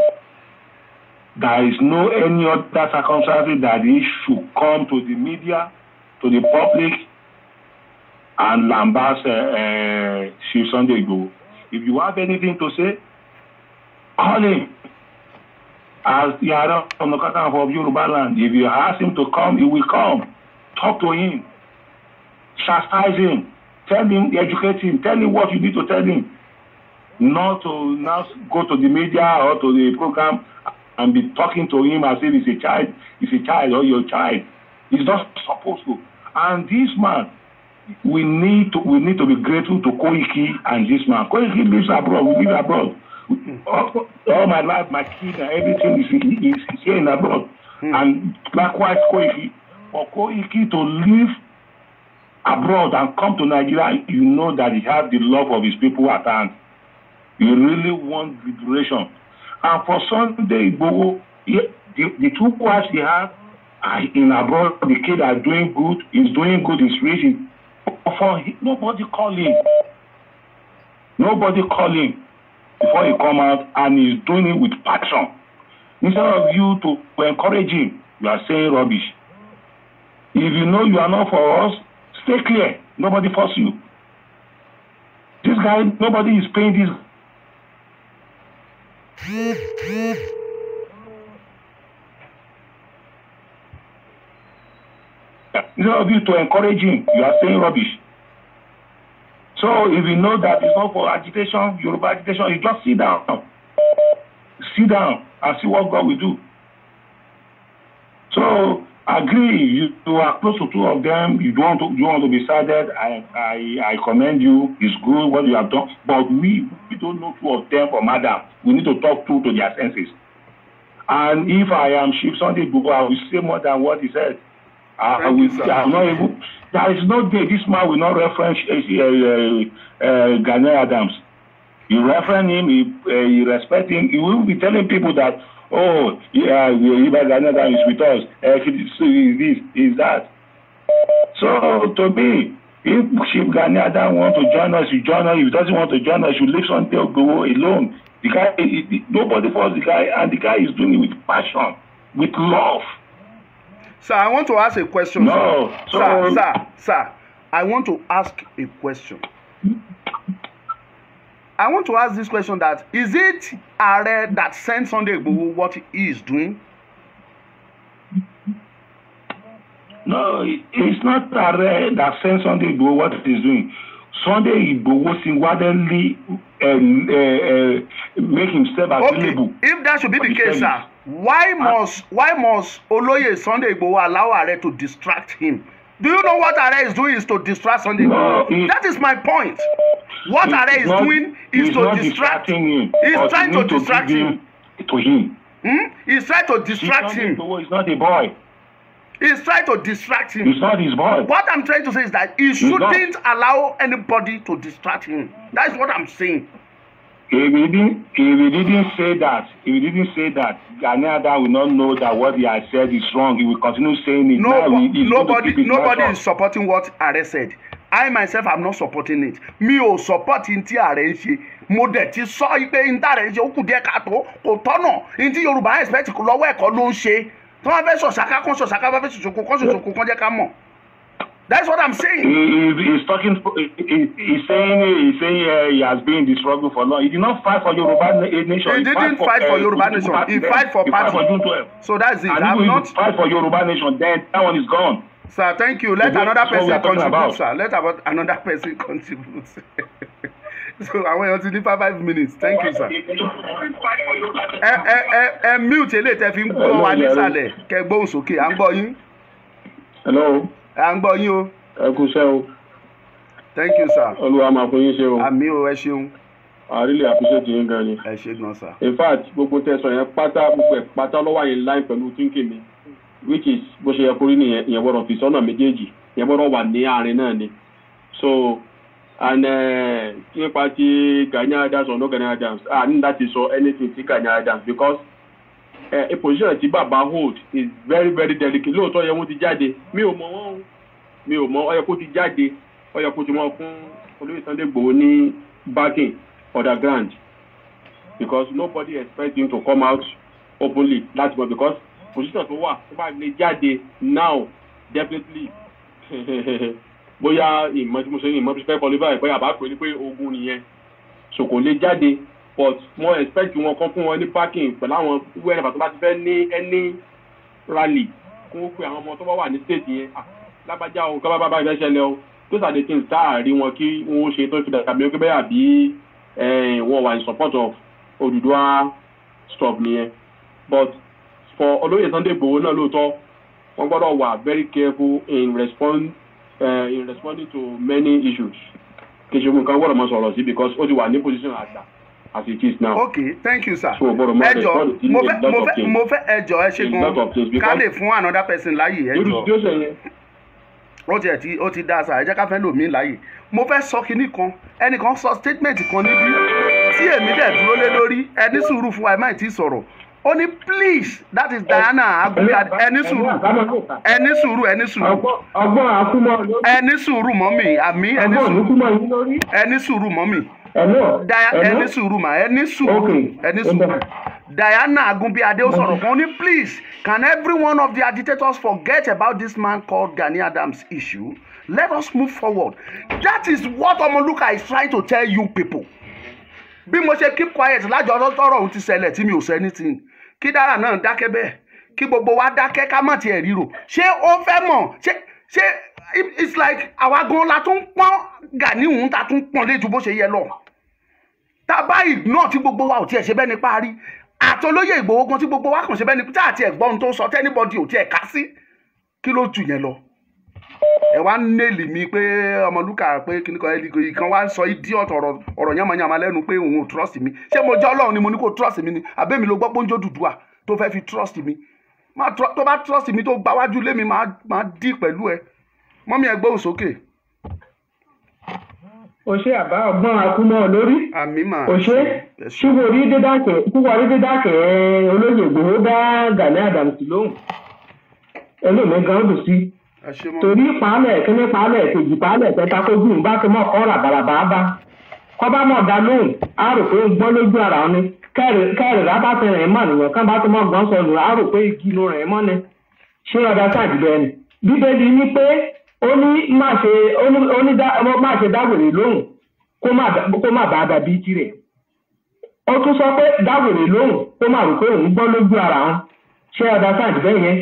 B: There is no any other circumstances that he should come to the media, to the public, and lambast Chief Sunday Igboho. If you have anything to say, call him. As the Yara from the Katan of Yoruba land, if you ask him to come, he will come. Talk to him. Chastise him. Tell him, educate him. Tell him what you need to tell him. Not to now go to the media or to the program and be talking to him as if he's a child. He's a child or your child. He's not supposed to. And this man, we need to be grateful to Koiki and this man. Koiki lives abroad. We live abroad. All my life, my kids and everything is here in abroad. And likewise, Koiki. For Koiki to live abroad and come to Nigeria, you know that he has the love of his people at hand. You really want liberation. And for Sunday Igboho, the two quads he has in abroad, the kids are doing good, he's doing good, he's rich. Nobody call him. Nobody call him before he come out, and he's doing it with passion. Instead of you to encourage him, you are saying rubbish. If you know you are not for us, stay clear. Nobody force you. This guy, nobody is paying this. Instead of you to encourage him, you are saying rubbish. So if you know that it's not for agitation, Yoruba agitation, you just sit down. Sit down and see what God will do. So agree, you are close to two of them, you don't want to be sided. I commend you, it's good what you have done. But we don't know two of them from Adam. We need to talk to their senses. And if I am Chief Sunday Igboho, I will say more than what he said. I'm not able. There is no day this man will not reference Gani Adams. You reference him, you respect him. He will be telling people that, oh, yeah, Gani Adams is with us. Is this, is that. So to me, if Chief Gani Adams wants to join us, you join us. If he doesn't want to join us, you leave Sunday Igboho alone. The guy, nobody forced the guy, and the guy is doing it with passion, with love.
D: Sir, I want to ask a question.
B: No,
D: sir, I want to ask a question. I want to ask this question: that is it Are that sent Sunday Igboho what he is doing?
B: No, it's not Are that sent Sunday Igboho what he is doing. Sunday Igboho singularly make himself available.
D: Okay, if that should be the case, sir, why must Oloye Sunday Igboho allow Are to distract him? Do you know what Are is doing is to distract Sunday Igboho? That is my point. What Are is doing is to distract him. He's trying to distract him.
B: To him.
D: He's trying to distract him.
B: Igboho is not a boy.
D: He's trying to distract him.
B: He's not his boy.
D: What I'm trying to say is that he shouldn't allow anybody to distract him. That's what I'm saying.
E: If he didn't say that, Gani Adams will not know that what he has said is wrong. He will continue saying it.
D: Nobody is supporting what Are said. I myself am not supporting it. Mi ò support in tí Are ń ṣe. Mo dẹ̀ ti sọ pé in tí Are ń ṣe ó kù díẹ̀ káàtó kò tọ́nà. In tí Yorùbá expect lọ́wọ́ ẹ̀kọ́ ló ń ṣe. Tí wọ́n fẹ́ ṣọ̀ṣàká kan ṣọ̀ṣàká bá fẹ́ ṣòṣòkò kan jẹ́ ká mọ̀. That's what I'm saying.
E: He's saying he has been in the struggle for long. He did not fight for Yoruba nation.
D: He didn't fight for Yoruba nation. He fight for party. So that's it.
E: I'm not fight for Yoruba nation. Then that one is gone.
D: Sir, thank you. Let another person contribute, sir. Let another person contribute. So I want you to 5 minutes. Thank you, sir. Mute eléyìí tẹ́ fi ń gbọ́ wa nísàlẹ̀ kẹ́ gbóhùn sókè. À ń gbọ́ yín.
F: Hello.
D: À ń gbọ́ yín o.
F: Ẹ kú iṣẹ́ o.
D: Thank you, sir.
F: Olúwa máa fún yín ṣe o.
D: Àmì o, ẹ ṣeun.
F: I really appreciate yín gan ni.
D: Ẹ ṣé gan, sir.
F: In fact, gbogbo tẹ̀sán yẹn pátá lọ́wọ́ yẹn láì pẹ̀lú thinking mi. Which is bó ṣe yẹ kó rí nìyẹn, ìyẹn gbọ́dọ̀ fi sọ́nà méjèèjì, ìyẹn gbọ́dọ̀ wà ní àárín náà ni. So, and nípa ti Gani Adams or no Gani Adams, ní láti sọ anything ti Gani Adams because a position tí bàbá hold is very very delicate. Lóòótọ́ yẹ wọ́n ti jáde, mi ò mọ̀ ó yẹ kó ti jáde, ó yẹ kó ti mọ̀ fún Olóyè Sunday Igboho ní backing underground because nobody expects him to come out openly láti mọ̀ because position tó wà tó bá lè jáde now definitely bóyá ìmọ̀ tí mo ṣe ní ìmọ̀ tí fẹ́ kọ́ lé báyìí bóyá àbá pè ní pé ogun nìyẹn so kò lè jáde but mo expect wọn kan fún wọn ní parking pẹ̀lú àwọn wẹ́rẹ́ tó bá ti fẹ́ ní any rally kó wọ́n pe àwọn ọmọ tó bá wà ní state yẹn lágbájá o ká bá ìfẹ́ ṣẹlẹ̀ o tó sàdé tí n sáàrí wọn kí wọ́n ṣe tó fi dàgbà mi pé bẹ́ẹ̀ àbí wọ́n wà in support of Odùduwà stop nìyẹn but for Olóyè Sunday Igboho náà lóòótọ́ wọ́n gbọ́dọ̀ wà very careful in responding to many issues. Kì í ṣe nǹkan gbọ́dọ̀ mọ sọ̀rọ̀ sí because ó ti wà ní position àgbà as it is now.
D: Okay, thank you, sir.
F: So gbọ́dọ̀ mọ
D: ẹjọ́ mo fẹ́ ẹjọ́ ẹ ṣe gan ká lè fún another person láyè ẹjọ́. Ó ti dá sa ẹ jẹ́ ká fẹ́ lò mí láyè. Mo fẹ́ sọ kinní kan ẹnìkan sọ statement kan níbí tí èmi dẹ̀ dúró lé lórí ẹni sùúrù fún wa ẹ má tí sọ̀rọ̀. Ó ní please that is Diana Agunbíadé ẹni sùúrù
F: ọgbọ́n àkúmọ̀ lórí
D: ẹni sùúrù mọ́mì àmì ẹni sùúrù mọ́mì ẹni sùúrù mà ẹni sùúrù Diana Agunbíadé ó sọ̀rọ̀ kan ó ní please can every one of the agitators forget about this man called Gani Adams issue let us move forward that is what Omoluka is trying to tell you people. Bí mo ṣe keep quiet lájọ tọrọ ohun ti ṣẹlẹ̀ tí mi ò sọ anything kí Dára náà dákẹ́ bẹ́ẹ̀ kí gbogbo wa dákẹ́ ká má tiẹ̀ ríro ṣé ó fẹ́ mọ̀ ṣé it's like àwa gan la tún pọ́n Gani òun ta tún pọ́n léjú bó ṣe yẹ lọ tá a bá ignore tí gbogbo wa ò tiẹ̀ ṣe bẹ́ẹ̀ ni parí àtolóyè Ìgbòho gan tí gbogbo wa kàn ṣe bẹ́ẹ̀ ni tí àti ẹ̀gbọ́n tó sọ tẹ́nibọ́dì ò tiẹ̀ ká sí kí ló jù yẹn lọ ẹ wá nẹ́ẹ̀lì mi pé Ọmọlúkà pé kíní kan ẹ̀dí kan wá sọ idiot ọ̀rọ̀ yamayama lẹ́nu pé òun ò trust mi ṣé mo jẹ́ Ọlọ́run ni mo ní kó trust mi ni àbẹ́mi ló gbọ́ pé ó ń jó Odùduwà tó fẹ́ fi trust mi tó bá trust mi tó gba wájú lé mi máa dì pẹ̀lú ẹ mọ́mí ẹ gbóhùn sókè.
G: Òṣè àbá ọgbọ́n akúmọ̀ lórí.
D: Àmì mà.
G: Òṣè ṣùgbọ́n orí dídákẹ́ Olóyè Ìgbòho dá Gani Adams lóhùn. Ẹlòmí gan dùn sí. Torí ìpàálẹ̀ kíní ìpàálẹ̀ kejì ìpàálẹ̀ kẹta kó gùn bá tó mọ̀ kọ́ ràbàràbà bá. Kọ́ bá mọ̀ dá lóhùn, á rò pé ń gbọ́ lójú ara wọn ni. Kẹ́rì rábà ti rìn mọ́ nìyẹn kán bá tó mọ̀ gan sọnù, á rò pé igi ló rìn mọ́ ni. Ṣé ọ̀dà sáàdì bẹ́ẹ̀ ni? Bíbélì ní pé ó ní má ṣe dáwèrè lóhùn kó má bàa dàbí tirẹ̀. Ó tún sọ pé dáwèrè lóhùn kó má rò pé òun gbọ́ lójú ara wọn. Ṣé ọ̀dà sáàdì bẹ́ẹ̀ yẹn?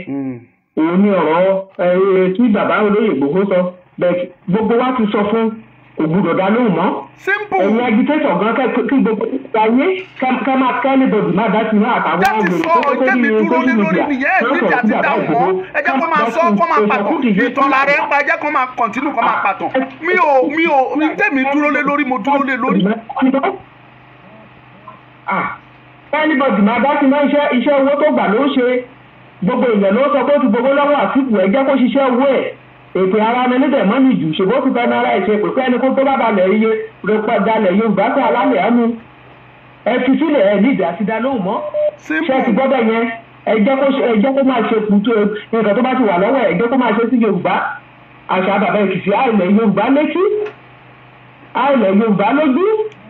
G: Òun ni ọ̀rọ̀ tí bàbá Olóyè Ìgbòho sọ bẹ́ẹ̀ gbogbo wa ti sọ fún ògbúdọ̀ dá lóhùn mọ́. Ẹ̀yin agitator gan kí gbogbo ayé ká máa kẹ́lẹ́ bọ̀dù má dá sí náà àtàwọn ọ̀gbìn tó tó ní social media lọ́sọ̀rọ̀ sí bàbá Ìgbòho.
D: Ẹ jẹ́ kó máa sọ kó máa pàtàn ìtàn la rẹ̀ ń pa ẹ jẹ́ kó máa continue kó máa pàtàn. Mi ò tẹ́mi dúró lé lórí mo dúró lé lórí.
G: Anybody máa dá sí náà iṣẹ́ owó tó gbà ló ń ṣe. Gbogbo èèyàn ló sọ pé ó ti gbogbo lọ́wọ́ Àtíkù ẹ jẹ́ kó ṣiṣẹ́ owó ẹ̀ ètò ara ẹni níbẹ̀ mọ́ ní jù ṣùgbọ́n ti fẹ́ náírà ìṣe pé ẹni kó tó bá balẹ̀ iye rẹpẹ́ dalẹ̀ Yorùbá sí alálẹ̀ ẹnu ẹ fi sílẹ̀ ẹ ní ìdí àti dá lóhùn mọ́ ṣé ti gbọ́ bẹ́ẹ̀ yẹn ẹ jẹ́ kó máa ṣe kùtù nǹkan tó bá ti wà lọ́wọ́ ẹ jẹ́ kó máa ṣe sí Yorùbá àṣà bàbá Èkìtì àìlẹ̀ Yorùbá létí àìlẹ̀ Yorùbá lójú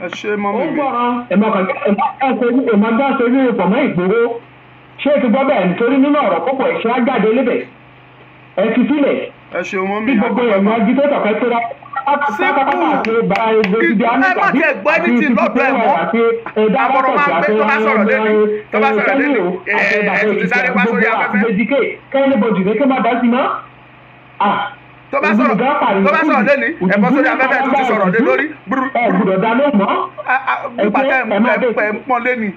D: ẹ ṣe mọ́mí mi
G: ó gbọ́ràn ẹ̀mọ́jọ́ ṣe ní ipò mọ́ Ìgbòho ṣé ti gbọ́ bẹ́ẹ̀ nítorí nínú ọ̀rọ̀ púpọ̀ ìṣe ájáde lébẹ̀ ẹ fi sílẹ̀
D: ẹ ṣe mọ́mí
G: tí gbogbo ẹ̀mọ́ ajítétọ̀ fẹ́ tó rá pátápátá àti ìgbà ìgbòsíbi amẹ́ta àti ìfipẹ́ àti ìdábọ̀tọ̀ àti ìgbèdíkè kẹ́lẹ́bọ̀dì ní kí má dá sí mọ́.
D: tó bá sọ̀rọ̀ lẹ́ni ẹ̀bọ́n sórí afẹ́fẹ́ tó ti sọ̀rọ̀ lé lórí.
G: ẹ gbọ́dọ̀ dá ló mọ́.
D: ẹ pọ́n lẹ́ni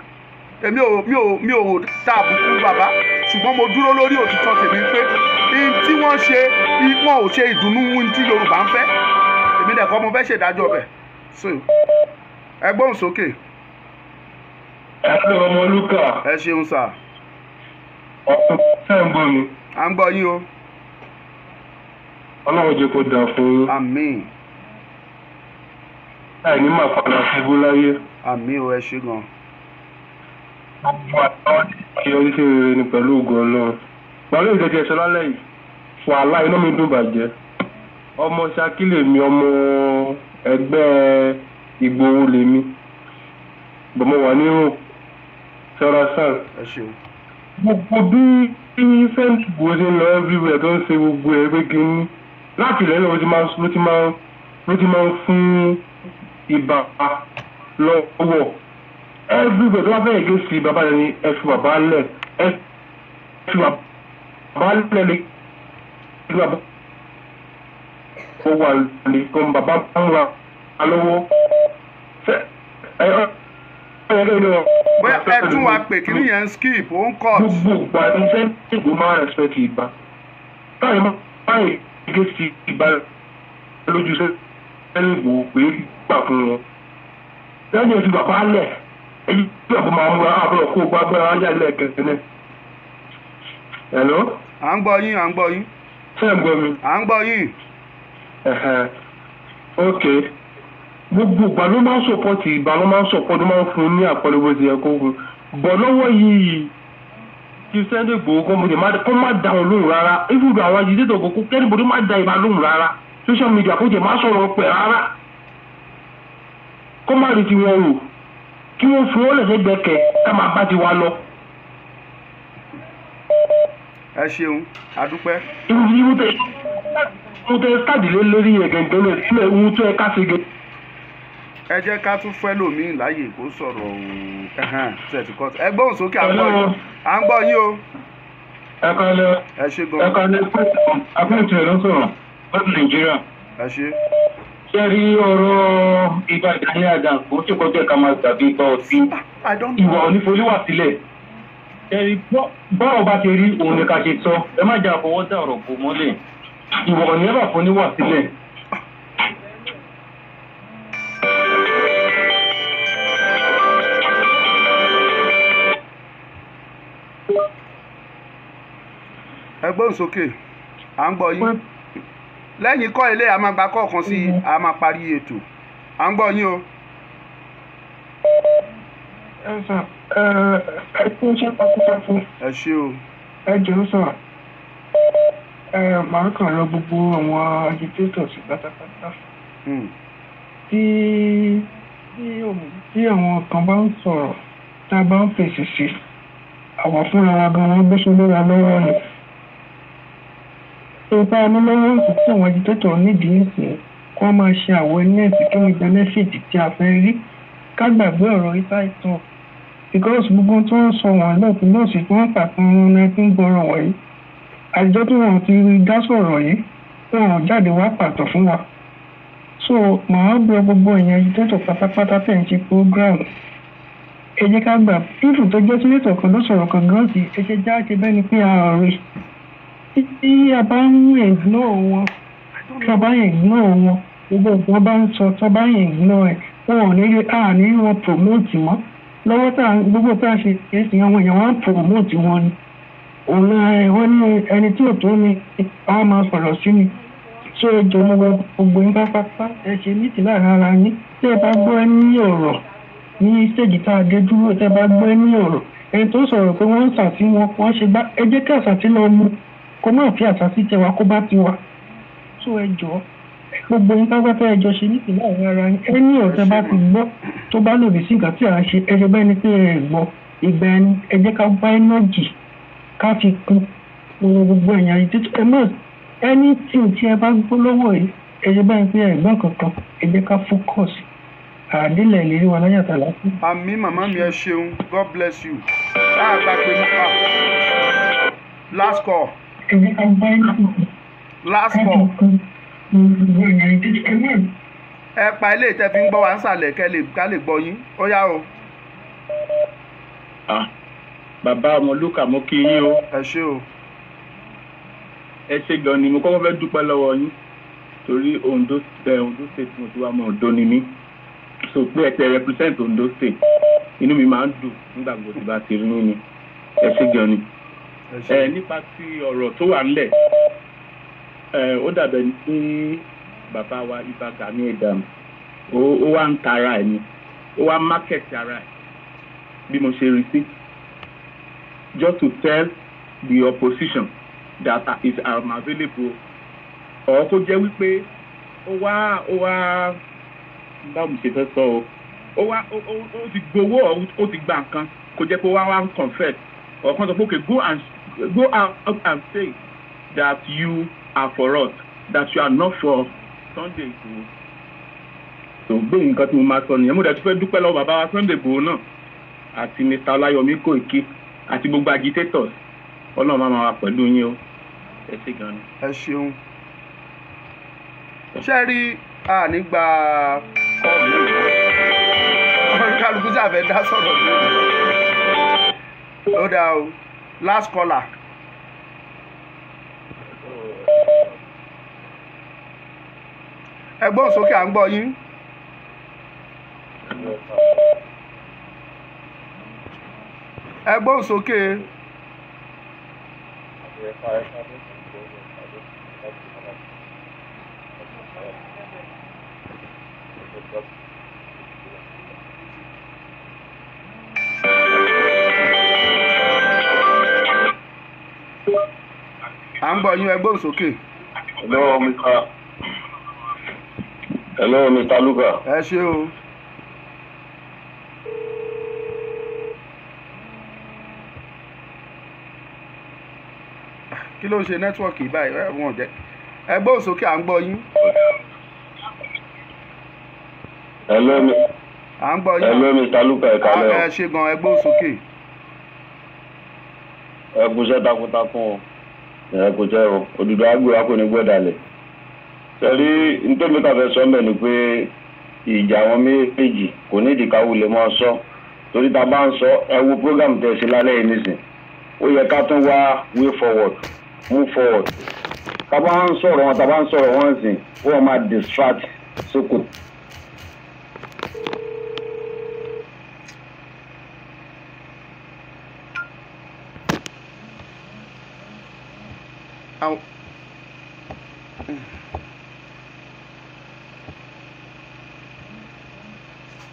D: mi ò ta àbùkù bàbá ṣùgbọ́n mo dúró lórí òtítọ́ tèmi pé tí wọ́n ṣe wọn ò ṣe ìdùnnú tí Yorùbá ń fẹ́ èmi dẹ̀ kọ́ mo fẹ́ ṣèdájọ́ bẹ̀ so ẹ gbóhùn sókè.
E: ẹ pé ọmọ Lúkà.
D: ẹ ṣeun sà.
E: ọ̀pọ̀ ṣe ń gbọ́ mi.
D: à ń gbọ́ yín o.
E: Ọlọ́run jẹ́ kó dáa fún yín.
D: àmín.
E: àìní máa padà ṣubú láyé.
D: àmín o ẹ ṣé gan.
E: yọrí sí rere ni pẹ̀lú ògo Ọlọ́run. pẹ̀lú ìdẹ́jẹ́ sọ lálẹ́ yìí wàhálà inú mi dùn bàjẹ́. ọmọ Ṣakí lèmi ọmọ ẹgbẹ́ Ìgbòho lèmi bọ̀mọ wà ní rò ṣọ́ra sàn.
D: ẹ ṣeun.
E: gbogbo bí fẹ́ǹtì bó ṣe ń lọ everywhere tó ń ṣe gbogbo ẹ̀ pé kí n láti ilẹ̀ náà ló ti máa ń fún ibà lọ́wọ́ everywhere tó bá fẹ́ gé sí bàbá yẹn ni ẹ fi bàbá lẹ̀ ẹ fi bàbá lẹ̀ lé kí bàbá ó wà lè kó bàbá ń ra lọ́wọ́
D: bóyá ẹ tún wa pè kí nìyẹn ń skip ó ń cut.
E: gbogbo ìgbà ní sẹ́ńtì ìgbò máa respect ìgbà táyì máa ń gé sí ìgbà lójú sẹ́ńtì ìgbò pé gbà fún wọn. lẹ́yìn oṣù bàbá lẹ̀ èyí tí ọ̀pọ̀ máa múra àbúrò kó gbá gbára wájà lẹ́ẹ̀kẹ́sẹ̀ náà. hello.
D: à ń gbọ́ yín à ń gbọ́ yín.
E: ṣé ẹ̀ ń gbọ́ mi.
D: à ń gbọ́ yín.
E: ok gbogbo ìgbà ló máa ń sọpọ́tì ìgbà ló máa ń sọpọ́tì ló máa ń fún un ní àpẹẹrẹ bó ti yẹ kó fún un bọ̀ lọ́wọ́ yìí ti Sunday Igboho kó má dá wọn lóhùn rárá ibùdó àwọn ajídétò kókó kẹ́nìbọ̀dé má dá ìbá lóhùn rárá social media kó jẹ má sọ̀rọ̀ pẹ̀ rárá kó má rí tiwọn rò kí wọ́n fi wọ́n lẹ̀sẹ̀ gbẹ̀kẹ̀ ká máa bá tiwa lọ.
D: ẹ ṣeun adúpẹ́.
E: mo tẹ sáàdì lórí ẹ̀gẹ̀gẹ̀ náà sílẹ̀ ohun tó ẹ ká ṣe gẹ̀.
D: ẹ jẹ́ ká tún fẹ́ lòmíì láàyè kó sọ̀rọ̀ ẹ gbóhùn sókè à ń gbọ́ yín o.
E: ẹ kọ́lẹ̀
D: ẹ ṣe gan.
E: ẹ kọ́lẹ̀ akọ́lẹ̀ tẹ̀ ló sọ̀rọ̀ lọ́dún Nàìjíríà.
D: ẹ ṣe.
E: ṣé rí ọ̀rọ̀ ìgbà ìdáyé àdá kò ṣe kọjá ká máa gbàgbé gbọ́ ọtí ìwà onífolíwà sílẹ̀. ẹ̀rí bọ́ọ̀ bá ti rí òun ni ká ṣe sọ ẹ má jà fọwọ́ dá ọ̀rọ̀ bò mọ́lẹ̀ ìwà òní ẹ̀bà fún níwà sílẹ̀.
D: ẹ gbóhùn sókè à ń gbọ́ yín lẹ́yìn kọ́ ilé a máa gba kọ̀ọ̀kan sí i a máa parí ètò à ń gbọ́ yín o.
H: ẹ tún ṣe pátápátá.
D: ẹ ṣé o.
H: ẹ jọ̀ọ́ sọ màá kàn lọ gbogbo àwọn agitators pátápátá. tí àwọn kan bá ń sọ̀rọ̀ tá a bá ń fèsì sí àwọn fúnra wa gan-an gbé sórí wa lọ́wọ́ ni. Ìpa onílọ́wọ́ ń tí àwọn agitator nídìí ìsìn kí wọ́n máa ṣe awareness kí wọ́n benefit tí a fẹ́ rí ká gbàgbé ọ̀rọ̀ ìta ìtàn because gbogbo tó ń sọ wọ́n lọ́ọ̀tì lọ́ọ̀sì tí wọ́n pàtó wọn náà tí ń gbọ́rọ̀ wọ̀nyí àjọ tí wọ́n ti rí dá sọ̀rọ̀ yìí wọ́n jáde wá pàtó fún wa so màá bẹ gbogbo ìyẹn agitator pátápátá tẹ̀ ń ṣe program ẹ jẹ́ ká gbà fífù tó jẹ́ sínétọ̀ kan ló sọ̀rọ̀ kan gan sí ẹ ṣe já ṣe bẹ́ẹ̀ ni pé a rí tí a bá ń ignore wọn tí a bá ń ignore wọn gbogbo nǹkan bá ń sọ tí a bá ń ignore ẹ̀ wọn ò ní rí àní wọn promote mọ́ lọ́wọ́ tá gbogbo tá a ṣe èsì àwọn èèyàn wọn promote wọn ni òun wọn ní ẹni tí ò tó ni a máa sọ̀rọ̀ sí ni ṣé ẹ jọ gbogbo yín pápá ẹ ṣe mítì láàrin ara yín tí ẹ bá gbọ́ ní ọ̀rọ̀ ní stage tá a dé dúró tẹ́ bá gbọ́ ní ọ̀rọ̀ ẹni tó sọ̀rọ̀ pé wọ́n ń sàtí wọn wọ́n ṣe gbá ẹ jẹ́ kí àsàtí lọ mú kó má fi àsàtí tẹ wa kó bá ti wà tó ẹ jọ gbogbo yín pápátá ẹjọ ṣe nípìnlẹ̀ àwọn ara yín ẹni ọ̀tẹ́ bá ti gbọ́ tó bá lòdì sí nǹkan tí à ń ṣe ẹjọ bẹ́ẹ̀ ni pé ẹ gbọ́ ìgbà ẹni ẹ jẹ́ ká bá ẹnọ́jì ká fi kún gbogbo ẹ̀yìn àyè títí ẹ mọ̀ ẹni tí ẹ bá gbọ́ lọ́wọ́ yìí ẹjọ bẹ́ẹ̀ ni pé ẹ̀gbọ́n kankan ẹ jẹ́ ká focus àdílẹ̀ ìlérí wa láyàtọ̀ láti.
D: àmì màmá mi ẹ ṣeun God bless you. láàgbà pé nípa last call.
H: ẹ jẹ́ ká bá ẹnọ́jì
D: last call. ẹ pa ilé ìtẹ́ fi ń gbọ́ wa ń sàlẹ̀ ká lè gbọ́ yín ó yá o.
I: bàbá Ọmọlúkà mo kí yín o.
D: ẹ ṣé o.
I: ẹ ṣé gan ni mo kọ́kọ́ fẹ́ dúpẹ́ lọ́wọ́ yín torí Ondo state mo ti wá mọ́ Ondo ni mí so pé ẹ tẹ represent Ondo state inú mi máa ń dùn nígbà gbogbo tí bá ti rí yín ni ẹ ṣé gan ni. nípa ti ọ̀rọ̀ tó wà ńlẹ̀ ó dàbẹ̀ ní kí bàbá wa Ìbà Gani Adams ó wá ń ta ara ẹ̀ ni ó wá market ara ẹ̀ bí mo ṣe rí sí just to tell the opposition that is available or kó jẹ́ wípé ó wá báwo ṣe fẹ́ sọ ó ti gbowó ó ti gba nǹkan kó jẹ́ pé ó wá ń confess or kan sọ pé okay go out and say that you are for us that you are not for Sunday Igboho. so gbé nǹkan tí mo máa sọ nìyẹn mo dẹ̀ tún fẹ́ dúpẹ́ lọ́wọ́ bàbá wa Sunday Igboho náà àti Mr. Ọláyọmí Kóìkí àti gbogbo agitators Ọlọ́run máa wà pẹ̀lú yín o ẹ ṣé gan ni.
D: ẹ ṣeun ṣe rí nígbà kálukú sàfẹ́ dá sọ̀rọ̀ lórí ó dáa o last caller. ẹgbọ́n sókè à ń gbọ́ yín. ẹgbọ́n sókè. à ń gbọ́ yín ẹgbọ́n sókè.
J: Hello, Mr. Luka.
D: ẹ ṣé o. kí ló ń ṣe nẹ́tíwọ̀kì báyìí wọ́n jẹ́ ẹgbẹ́ òsókè à ń gbọ́ yín. à ń gbọ́ yín.
J: Hello, Mr. Luka ẹ̀ka lẹ́wọ̀.
D: ẹ ṣé gan ẹgbẹ́ òsókè.
J: ẹ kú iṣẹ́ takuntakun o ẹ kú iṣẹ́ o òdùdó agbóra kò ní gbọ́dálẹ̀. sẹ́rí nítorí tàfẹ́ sọ́mẹ̀ ni pé ìjà àwọn méjèèjì kò ní ìdíkà wulẹ̀ mọ́ sọ torí ta bá ń sọ ẹ wo program tẹ̀ sí lálẹ́ yìí nísìn ó yẹ ká tún wá way forward move forward ta bá ń sọ̀rọ̀ wọn sìn wọ́n máa distract sókò.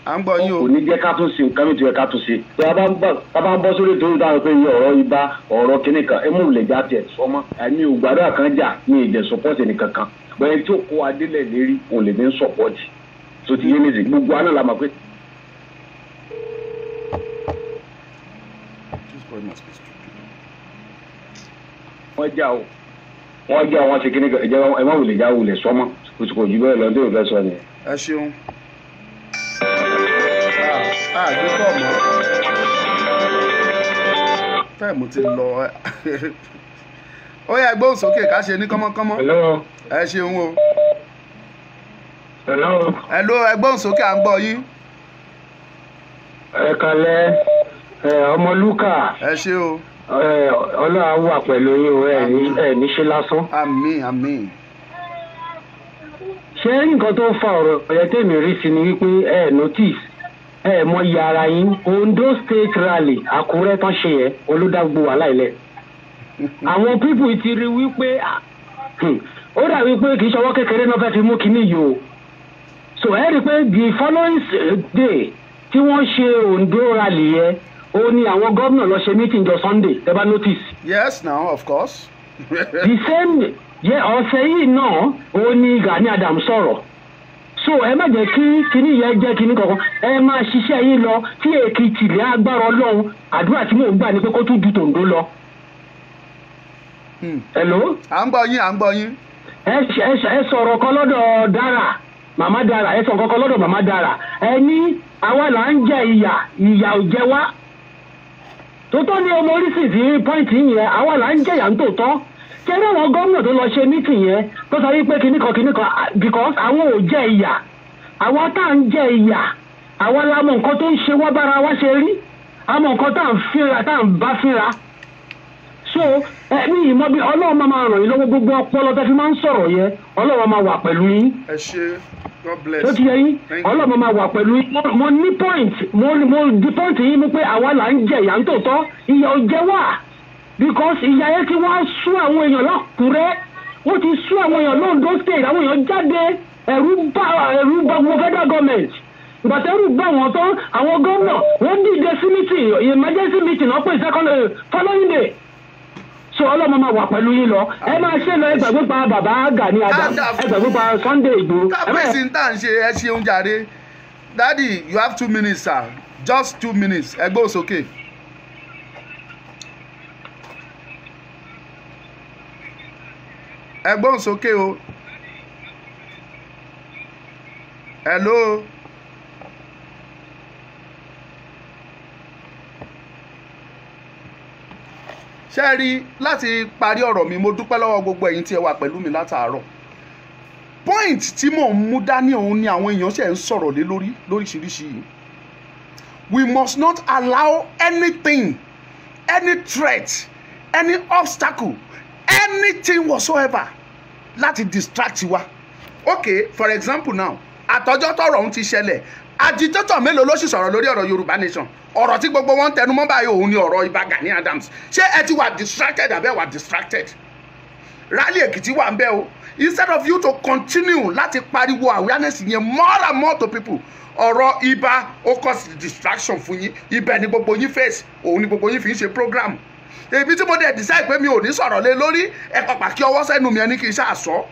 D: à ń gbọ́ yín o.
J: kò ní jẹ́ ká tún ṣe nǹkan mìíràn ká tún ṣe. tí a bá ń bọ́ sórí ètò ìdáhùn pé iye ọ̀rọ̀ ibà ọ̀rọ̀ kìnnì kan ẹ mú lè já tiẹ̀ sọmọ ẹ̀mí ògbàdúrà kan jà ní ìjẹ́ sọpọ́ọ̀tì nìkan kan bẹ́ẹ̀ tí ó kó adélẹ̀ lérí òun lè ní sọpọ́ọ̀tì tó ti yé nìyí gbogbo àná la mọ̀ pé. wọ́n já wọn ṣe kìnnì kan ẹ má wulẹ̀ já wulẹ̀ sọmọ kò jù bẹ́ẹ̀ lọ tó ìfẹ́ sọ nìyẹn.
D: ẹ ṣeun. àgbékọ̀ mọ́ táìmù ti lọ ó yẹ gbóhùn sókè ká ṣe ní kánmọ́kánmọ́. ẹ ṣeun o. hello ẹ gbóhùn sókè à ń gbọ́ yín.
G: ẹ kalẹ̀ Ọmọlúkà.
D: ẹ ṣé o.
G: Ọlọ́run wà pẹ̀lú yín o ẹ ní ṣe lásán.
D: àmín àmín.
G: ṣé nǹkan tó fa ọ̀rọ̀ ẹ̀ tèmi rí sí ni wípé notice ẹ mọ iye ara yín Ondo State Rally Àkúrẹ́ tán ṣe yẹ olùdágbò wà láìlẹ̀ àwọn pípù ti rí wípé ó dà wípé kì í ṣọwọ́ kékeré náà fẹ́ fi mú kinní yìí o so ẹ rí i pé the following day tí wọ́n ṣe Ondo rally yẹn ó ní àwọn gómìnà lọ ṣe meeting jọ Sunday ẹ bá notice.
D: Yes, now of course.
G: The same ọ̀sẹ̀ yìí náà ó ní Gani Adams sọ̀rọ̀ so ẹ má jẹ́ kí kinní yẹn jẹ́ kinní kankan ẹ máa ṣiṣẹ́ yín lọ tí Èkìtì lé agbára Ọlọ́run àdúrà tí mò ń gbà ní pé kó tún ju tòǹdó lọ. Hello.
D: à ń gbọ́ yín.
G: ẹ sọ̀rọ̀ kan lọ́dọ̀ Dara Mama Dara ẹ sọ̀rọ̀ kan lọ́dọ̀ Mama Dara ẹ ní àwa là ń jẹ ìyà ò jẹ wá tòótọ́ ni ọmọ oríṣiríṣi pọ́ìntì yẹn àwa là ń jẹ ìyà ń tòótọ́ kẹ́rẹ́ àwọn gómìnà tó lọ ṣe mítìn yẹn tó sọ wípé kinní kan because àwọn ò jẹ ìyà àwa tá à ń jẹ ìyà àwa la mọ nǹkan tó ń ṣe wá bára wa ṣe rí àmọ́ nǹkan tá à ń fínra tá à ń bá fínra so ní ìmọ̀ bí Ọlọ́run máa ràn yín lọ́wọ́ gbogbo ọpọlọ tẹ́ fi máa ń sọ̀rọ̀ yẹn Ọlọ́run máa wà pẹ̀lú yín.
D: ẹ ṣé God bless.
G: tó ti yẹ yín Ọlọ́run máa wà pẹ̀lú yín mo ní point mo di point yín mú pé àwa là ń jẹ ìyà ń tòótọ́ ìyà ò jẹ wá because ìyà yẹn ti wá sú àwọn èèyàn l'Ákúrẹ́ wọ́n ti sú àwọn èèyàn l'Ondo state àwọn èèyàn jáde ẹ̀rù bá gbogbo federal government ìgbàtẹ́rù bá wọn tán àwọn gómìnà wọ́n dìde sí meeting emergency meeting náà pè following day so Ọlọ́run máa wà pẹ̀lú yín lọ ẹ máa ṣe lọ ẹgbẹ̀gbẹ́ pa bàbá Gani Adams ẹgbẹ̀gbẹ́ pa Sunday Igboho.
D: kábíyèsí ń tà ń ṣe ẹ ṣeun jàre daddy you have 2 minutes sir just 2 minutes ẹ gbóhùn sókè. ẹ gbóhùn sókè o. hello. ṣé rí láti parí ọ̀rọ̀ mi mo dúpẹ́ lọ́wọ́ gbogbo ẹ̀yin tí ẹ wà pẹ̀lú mi látàárọ̀ point tí mò ń mú dání òun ni àwọn èèyàn ṣe ń sọ̀rọ̀ lé lóríṣiríṣi we must not allow anything any threat any obstacle anything whatsoever láti distract wa okay for example now àtọjọ́ tọ́rọ̀ ń ti ṣẹlẹ̀ agitator mélòó ló sì sọ̀rọ̀ lórí ọ̀rọ̀ Yorùbá nation ọ̀rọ̀ tí gbogbo wọn ń tẹnu mọ́ báyìí òun ni ọ̀rọ̀ Ìbà Gani Adams ṣé ẹ ti wà distracted àbẹ́ wà distracted rally Èkìtì wà ń bẹ́ o instead of you to continue láti pariwo awareness yẹn more and more to people ọ̀rọ̀ ibà ó cause distraction fún yín ibẹ̀ ni gbogbo yín face òun ni gbogbo yín fi ń ṣe program èmi tí mo dẹ̀ decide pé mi ò ní sọ̀rọ̀ lé lórí ẹ pàpà kí ọwọ́ sẹ́nu mi ẹni kì í ṣàṣọ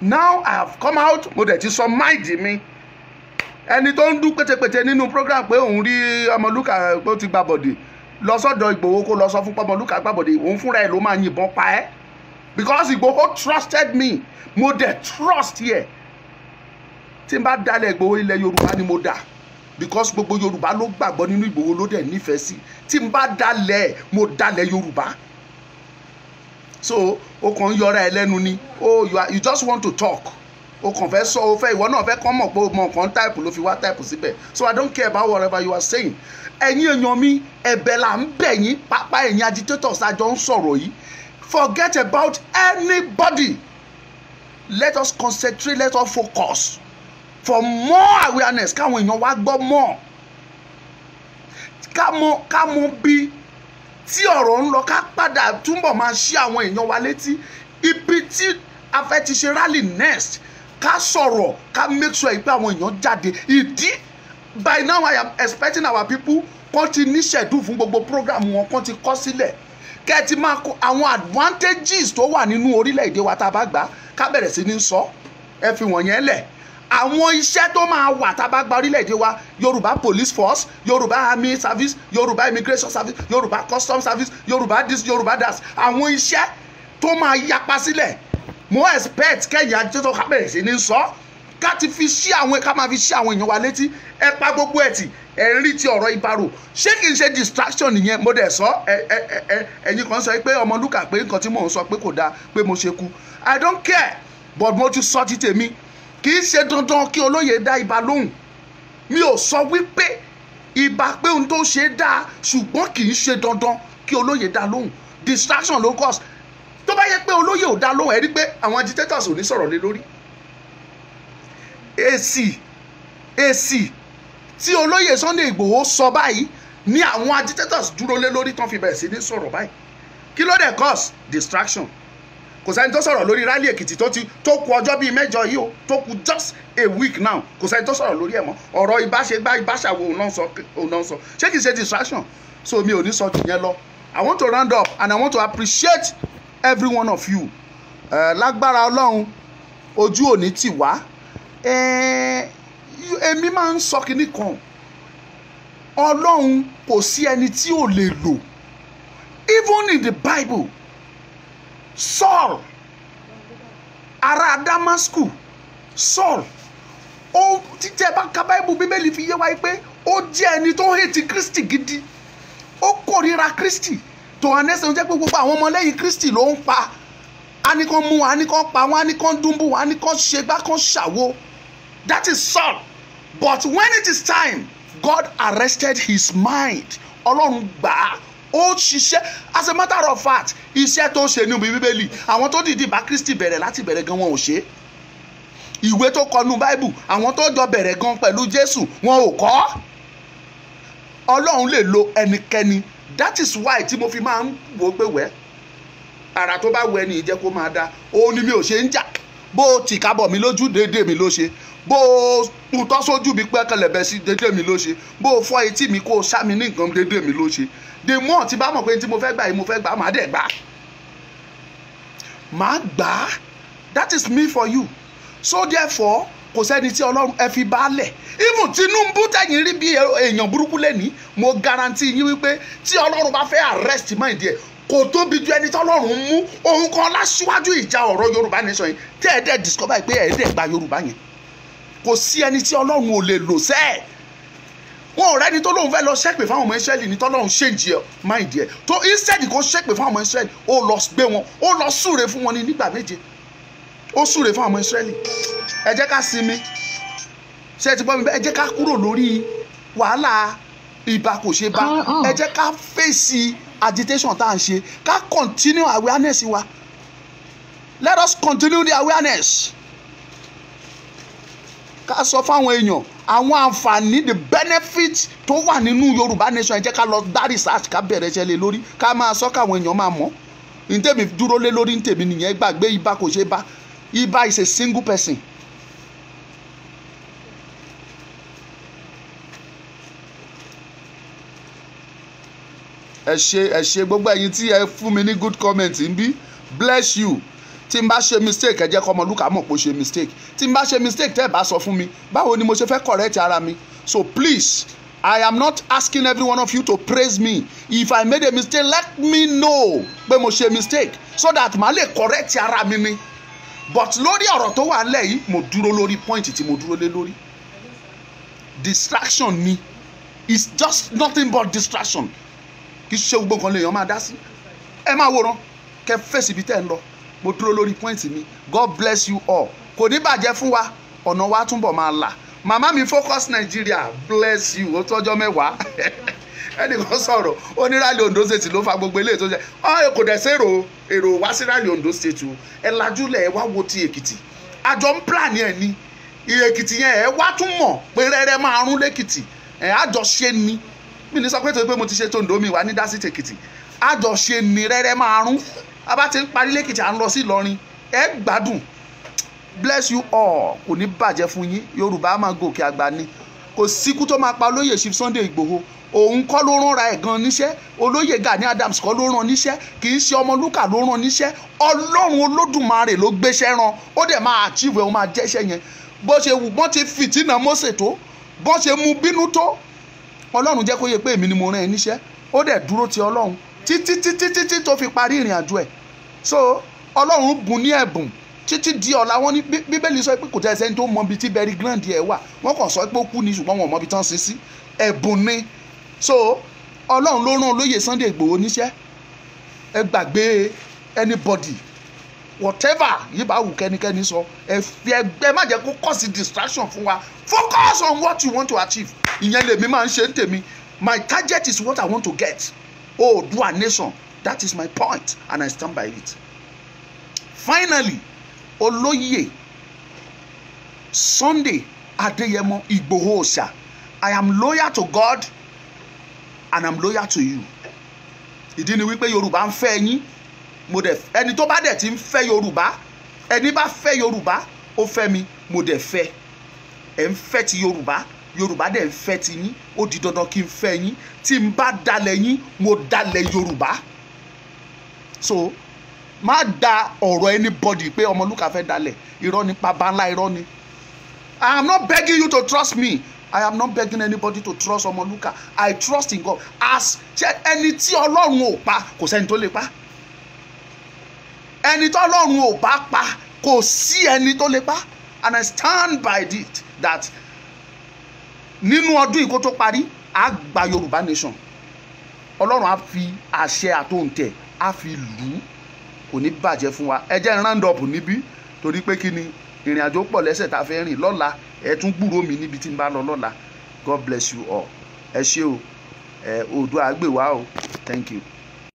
D: now I have come out mo dẹ̀ ti sọ mind mi ẹni tó ń dún pétépété nínú program pé òun rí Ọmọlúkà pé ó ti gba bọ̀dì lọ sọ́dọ̀ Ìgbòho kó lọ sọ fún Ọmọlúkà gba bọ̀dì òun fúnra ẹ̀ ló máa yìnbọn pa ẹ́ because Ìgbòho trusted me mo dẹ̀ trust yẹ tí n bá dalẹ̀ Ìgbòho ilẹ̀ Yorùbá ni mo dà because gbogbo Yorùbá ló gbàgbọ́ nínú Ìgbòho ló dẹ̀ nífẹ̀ẹ́ sí tí n bá dalẹ̀ mo dalẹ̀ Yorùbá so o kàn ń yọra ẹ lẹ́nu ni you just want to talk o kàn fẹ́ sọ o fẹ́ ìwọ náà fẹ́ kàn mọ̀ pé o mọ̀ nǹkan táìpù ló fi wá táìpù síbẹ̀ so I don't care about whatever you are saying ẹ̀yin èèyàn mi ẹ̀bẹ̀ là ń bẹ̀ yín pápá ẹ̀yin agitators àjọ ń sọ̀rọ̀ yìí forget about anybody let us concentrate let us focus for more awareness káwọn èèyàn wá gbọ́ mọ̀ ká mọ̀ bí tí ọ̀rọ̀ ń lọ ká padà túbọ̀ máa ṣí àwọn èèyàn wa létí ibi tí a fẹ́ ti ṣe rally next ká sọ̀rọ̀ ká make sure pé àwọn èèyàn jáde ìdí by now I am expecting our people kàn ti ní schedule fún gbogbo program wọn kàn ti kọ sílẹ̀ kẹ́ ti máa kó àwọn advantages tó wà nínú orílẹ̀-èdè wa tá a bá gbà ká bẹ̀rẹ̀ sí ní sọ ẹ fi wọ̀nyẹn lẹ̀ àwọn iṣẹ́ tó máa wà tá a bá gba orílẹ̀-èdè wa Yorùbá police force Yorùbá army service Yorùbá immigration service Yorùbá custom service Yorùbá this Yorùbá that àwọn iṣẹ́ tó máa yapa sílẹ̀ mo expect kẹ́yìn ajẹ́tọ̀ ká bẹ̀rẹ̀ sí ní sọ ká ti fi ṣí àwọn ká máa fi ṣí àwọn èèyàn wa létí ẹ pa gbogbo ẹ̀ tì ẹ rí ti ọ̀rọ̀ ìbárò ṣé kì í ṣe distraction nìyẹn mo dẹ̀ sọ ẹ̀yin kan sọ pé Ọmọlúkà pé nǹkan tí mò ń sọ pé kò dáa pé mo ṣe kú I don't care but mo ti sọ ti tèmi kì í ṣe dandan kí olóyè dá Ìbà lóhùn mi ò sọ wípé Ìbà pé ohun tó ṣe dáa ṣùgbọ́n kì í ṣe dandan kí olóyè dá lóhùn distraction ló cause tó bá yẹ pé olóyè ò dá lóhùn ẹ rí pé àwọn agitators ò ní sọ̀rọ̀ lé lórí èsì tí olóyè Sunday Igboho sọ báyìí ní àwọn agitators dúró lé lórí tán fi bẹ̀rẹ̀ sí ní sọ̀rọ̀ báyìí kí ló dé cause distraction kò sẹ́ni tó sọ̀rọ̀ lórí rally Èkìtì tó kù ọjọ́ bíi mẹ́jọ yìí o, tó kù just a week now, kò sẹ́ni tó sọ̀rọ̀ lórí ẹ̀ mọ́. Ọ̀rọ̀ ìbáṣàwò òun náà sọ ṣé kìí ṣe distraction? So mi ò ní sọ jù yẹn lọ. I want to round up and I want to appreciate every one of you. Lágbára Ọlọ́run ojú òní tì wá. Èmi máa ń sọ kinní kan, Ọlọ́run kò sí ẹni tí ò lè lò. Even in the Bible, Saul, ará Damascus, Saul, ó títẹ̀ bá ka Bible Bíbélì fi yé wa pé ó jẹ́ ẹni tó hate Kristi gidi, ó kórìíra Kristi tó anẹ́sẹ̀ ń jẹ́ pé gbogbo àwọn ọmọlẹ́yìn Kristi ló ń pa. A ní kàn mú wọn, a ní kàn pa wọn, a ní kàn dúnbù wọn, a ní kàn ṣègbà kàn ṣàwo. That is Saul. But when it is time, God arrested his mind. Ọlọ́run gbà á, ó ṣiṣẹ́. As a matter of fact, iṣẹ́ tó ṣe ní Bíbélì, àwọn tó dìde bá Kristi bẹ̀rẹ̀ láti bẹ̀rẹ̀ gan wọn ò ṣe. Ìwé tó kọ nú Bible, àwọn tó jọ bẹ̀rẹ̀ gan pẹ̀lú Jésù wọn ò kọ. Ọlọ́run lè lo ẹnikẹ́ni. That is why tí mo fi máa ń wò pé wẹ́ ara tó bá wẹ ní ìjẹ́ kó máa dá. Òun ni mi ò ṣe ń jà. Bó o tì kábọ̀ mi lójú déédéé mi ló ṣe. Bó o tutọ́ sójú mi pẹ́ kẹlẹ̀bẹ̀ sí déédéé mi ló ṣe. Bó o fọ́ etí mi kó o ṣá mi ní nǹkan déédéé mi ló ṣe. The more tí bá mọ̀ pé tí mo fẹ́ gbà yìí mo fẹ́ gbà màá dẹ̀ gbà. Màá gbà. That is me for you. So therefore kò sẹ́ni tí Ọlọ́run ẹ fi bálẹ̀. Even Tinubu tẹ̀yìn rí bí èèyàn burúkú lẹ́ni, mo guarantee yín wípé tí Ọlọ́run bá fẹ́ arrest mind ẹ̀ kò tóbi ju ẹni tí Ọlọ́run mú òun kan láṣíwájú ìjà ọ̀rọ̀ Yorùbá nation yìí tẹ́ ẹ̀ dẹ̀ discover pé ẹ̀ dẹ̀ gba Yorùbá yẹn. Kò sí ẹni tí Ọlọ́run ò lè lò sẹ́ẹ̀. Wọn ò rẹ́ni tó lóun fẹ́ lọ ṣépè fáwọn ọmọ Ísírẹ́lì ní tọ́lọ́run change ẹ̀ mind ẹ̀ tó instead kó ṣépè fáwọn ọmọ Ísírẹ́lì ó lọ gbé wọn ó lọ súre fún wọn ní nígbà méje ó súre fún àwọn ọmọ Ísírẹ́lì. Ẹ jẹ́ ká sinmi ṣé ẹ ti gbọ́ mi bẹ́ẹ̀, ẹ jẹ́ ká kúrò lórí wàhálà ìbá kò ṣe bá, ẹ jẹ́ ká fèsì agitation tá à ń ṣe, ká continue awareness wa. Let us continue the awareness. Ká sọ fáwọn èèyàn àwọn àǹfààní the benefit tó wà nínú Yorùbá nation. Ẹ jẹ́ ká lọ dá research ká bẹ̀rẹ̀ iṣẹ́ lé lórí ká máa sọ káwọn èèyàn máa mọ̀. Ntèmi dúró lé lórí ntèmi nìyẹn, gbàgbé ibà kò ṣe bá. Ibà is a single person. Ẹ ṣé gbogbo ẹ̀yin tí ẹ fún mi ní good comment ń bí, bless you. Tí n bá ṣe mistake ẹ jẹ́ kọ́ Ọmọlúkà mọ̀ pé ó ṣe mistake. Tí n bá ṣe mistake tẹ́ ẹ bá sọ fún mi báwo ni mo ṣe fẹ́ correct ara mi. So please, I am not asking every one of you to praise me. If I made a mistake, let me know pé mo ṣe mistake so that màá lè correct ara mi ni. But lórí ọ̀rọ̀ tó wà nílẹ̀ yìí mo dúró lórí point tí mo dúró lé lórí. Distraction ni, it's just nothing but distraction. Kì í ṣe gbogbo nǹkan lèèyàn máa dá sí. Ẹ máa wòran kẹ fèsì ibi tẹ́ ẹ ń lọ. Mo dúró lórí point mi. God bless you all. Kò ní bàjẹ́ fún wa, ọ̀nà wa túnbọ̀ máa là. Màmá mi Focus Nigeria, bless you. Ó tọ́jọ́ mẹ́wàá. Ẹnìkan sọ̀rọ̀ ó ní rally Ondo State ló fa gbogbo eléyìí tó jẹ́ kò dẹ̀ sí èrò wá sí rally Ondo State o. Ẹ lajúlẹ̀ ẹ wá wo ti Èkìtì. Àjọ ń plan ẹ̀ ni. Èkìtì yẹn ẹ wá tún mọ̀ pé rẹ́rẹ́ máa rún lẹ́kìtì. Àjọ ṣe ni. Mi ní sọ pé tó pé mo ti ṣe tó Ondo mi wá ní dásí Èkìtì. Àjọ ṣe ni rẹ́rẹ́ máa rún. A bá ti ń parí lẹ́kìtì à ń lọ sí Ìlọrin. Ẹ gbádùn. Bless you all. Kò ní bàjẹ́ fún yín. Yorùbá máa gòkè àgbà ni. Kò síkú tó máa pa olóyè Chief Sunday Igboho. Òun kọ́ ló rán ra ẹ̀ gan níṣẹ́. Olóyè Gani Adams kọ́ ló rán níṣẹ́. Kì í ṣe Ọmọlúkà ló rán níṣẹ́. Ọlọ́run Olódùmarè ló gbéṣẹ́ rán. Ó dẹ̀ máa achieve ẹ̀ ó máa jẹ́ṣẹ́ yẹn. Bó ṣe wù bọ́n ti fìtínà Mósè tó. Bọ́n ṣe mú bínú tó. Ọlọ́run jẹ́ kó yé pé èmi ni mo rán ẹ níṣẹ́. Ó dẹ̀ dúró ti Ọlọ́run títí tó fi parí ìrìn àjò ẹ̀. So Ọlọ́run bùn ní ẹ̀bùn títí di ọ̀la. Wọ́n ní Bíbélì sọ pé kò tẹ́ ẹsẹ̀ tó mọ ibi tí burial ground ẹ̀ wà. Wọ́n kàn sọ pé ó kú ni ṣùgbọ́n wọn ò mọ ibi tán sí sí. Ẹ̀bùn ni. So Ọlọ́run ló rán olóyè Sunday Igboho níṣẹ́. Ẹ gbàgbé anybody whatever yìí bá wù kẹ́nikẹ́ni sọ. Ẹ fi ẹgbẹ́ má jẹ́ kó cause distraction fún wa. Focus on what you want to achieve. Ìyẹn lèmi máa ń ṣe ń tèmi. My target is what I want to get. Oòduà nation. That is my point and I stand by it. Finally, Olóyè Sunday Adéyẹmọ Igboho Òòṣà. I am loyal to God and I am loyal to you. Ìdí ni wípé Yorùbá ń fẹ́ yín. mo dẹ̀ ẹni tó bá dẹ̀ ti ń fẹ́ Yorùbá ẹni bá fẹ́ Yorùbá ó fẹ́ mi mo dẹ̀ fẹ́ ẹ̀ ń fẹ́ ti Yorùbá Yorùbá dẹ̀ ń fẹ́ ti yín ó di dandan kí n fẹ́ yín tí n bá dalẹ̀ yín mo dalẹ̀ Yorùbá so má da ọ̀rọ̀ anybody pé Ọmọlúkà fẹ́ dalẹ̀ irọ́ ni baba ńlá irọ́ ni I am not begging you to trust me I am not begging anybody to trust Ọmọlúkà I trust in God as ẹni tí Ọlọ́run ò pa kò sẹ́ni tó lè pa ẹni tí Ọlọ́run ò bá pa kò sí ẹni tó lè pa and I stand by it that nínú ọdún ìkó tó parí a gba Yorùbá nation Ọlọ́run á fi àṣẹ àtòǹtẹ̀ á fi lù ú kò ní bàjẹ́ fún wa ẹ jẹ́ round up níbí torí pé kí ni ìrìn àjò pọ̀ lẹ́sẹ̀ tá a fẹ́ rìn lọ́la ẹ tún gbúròó mi níbi tí n bá lọ lọ́la God bless you all ẹ ṣé o Oòduà á gbè wá o thank you.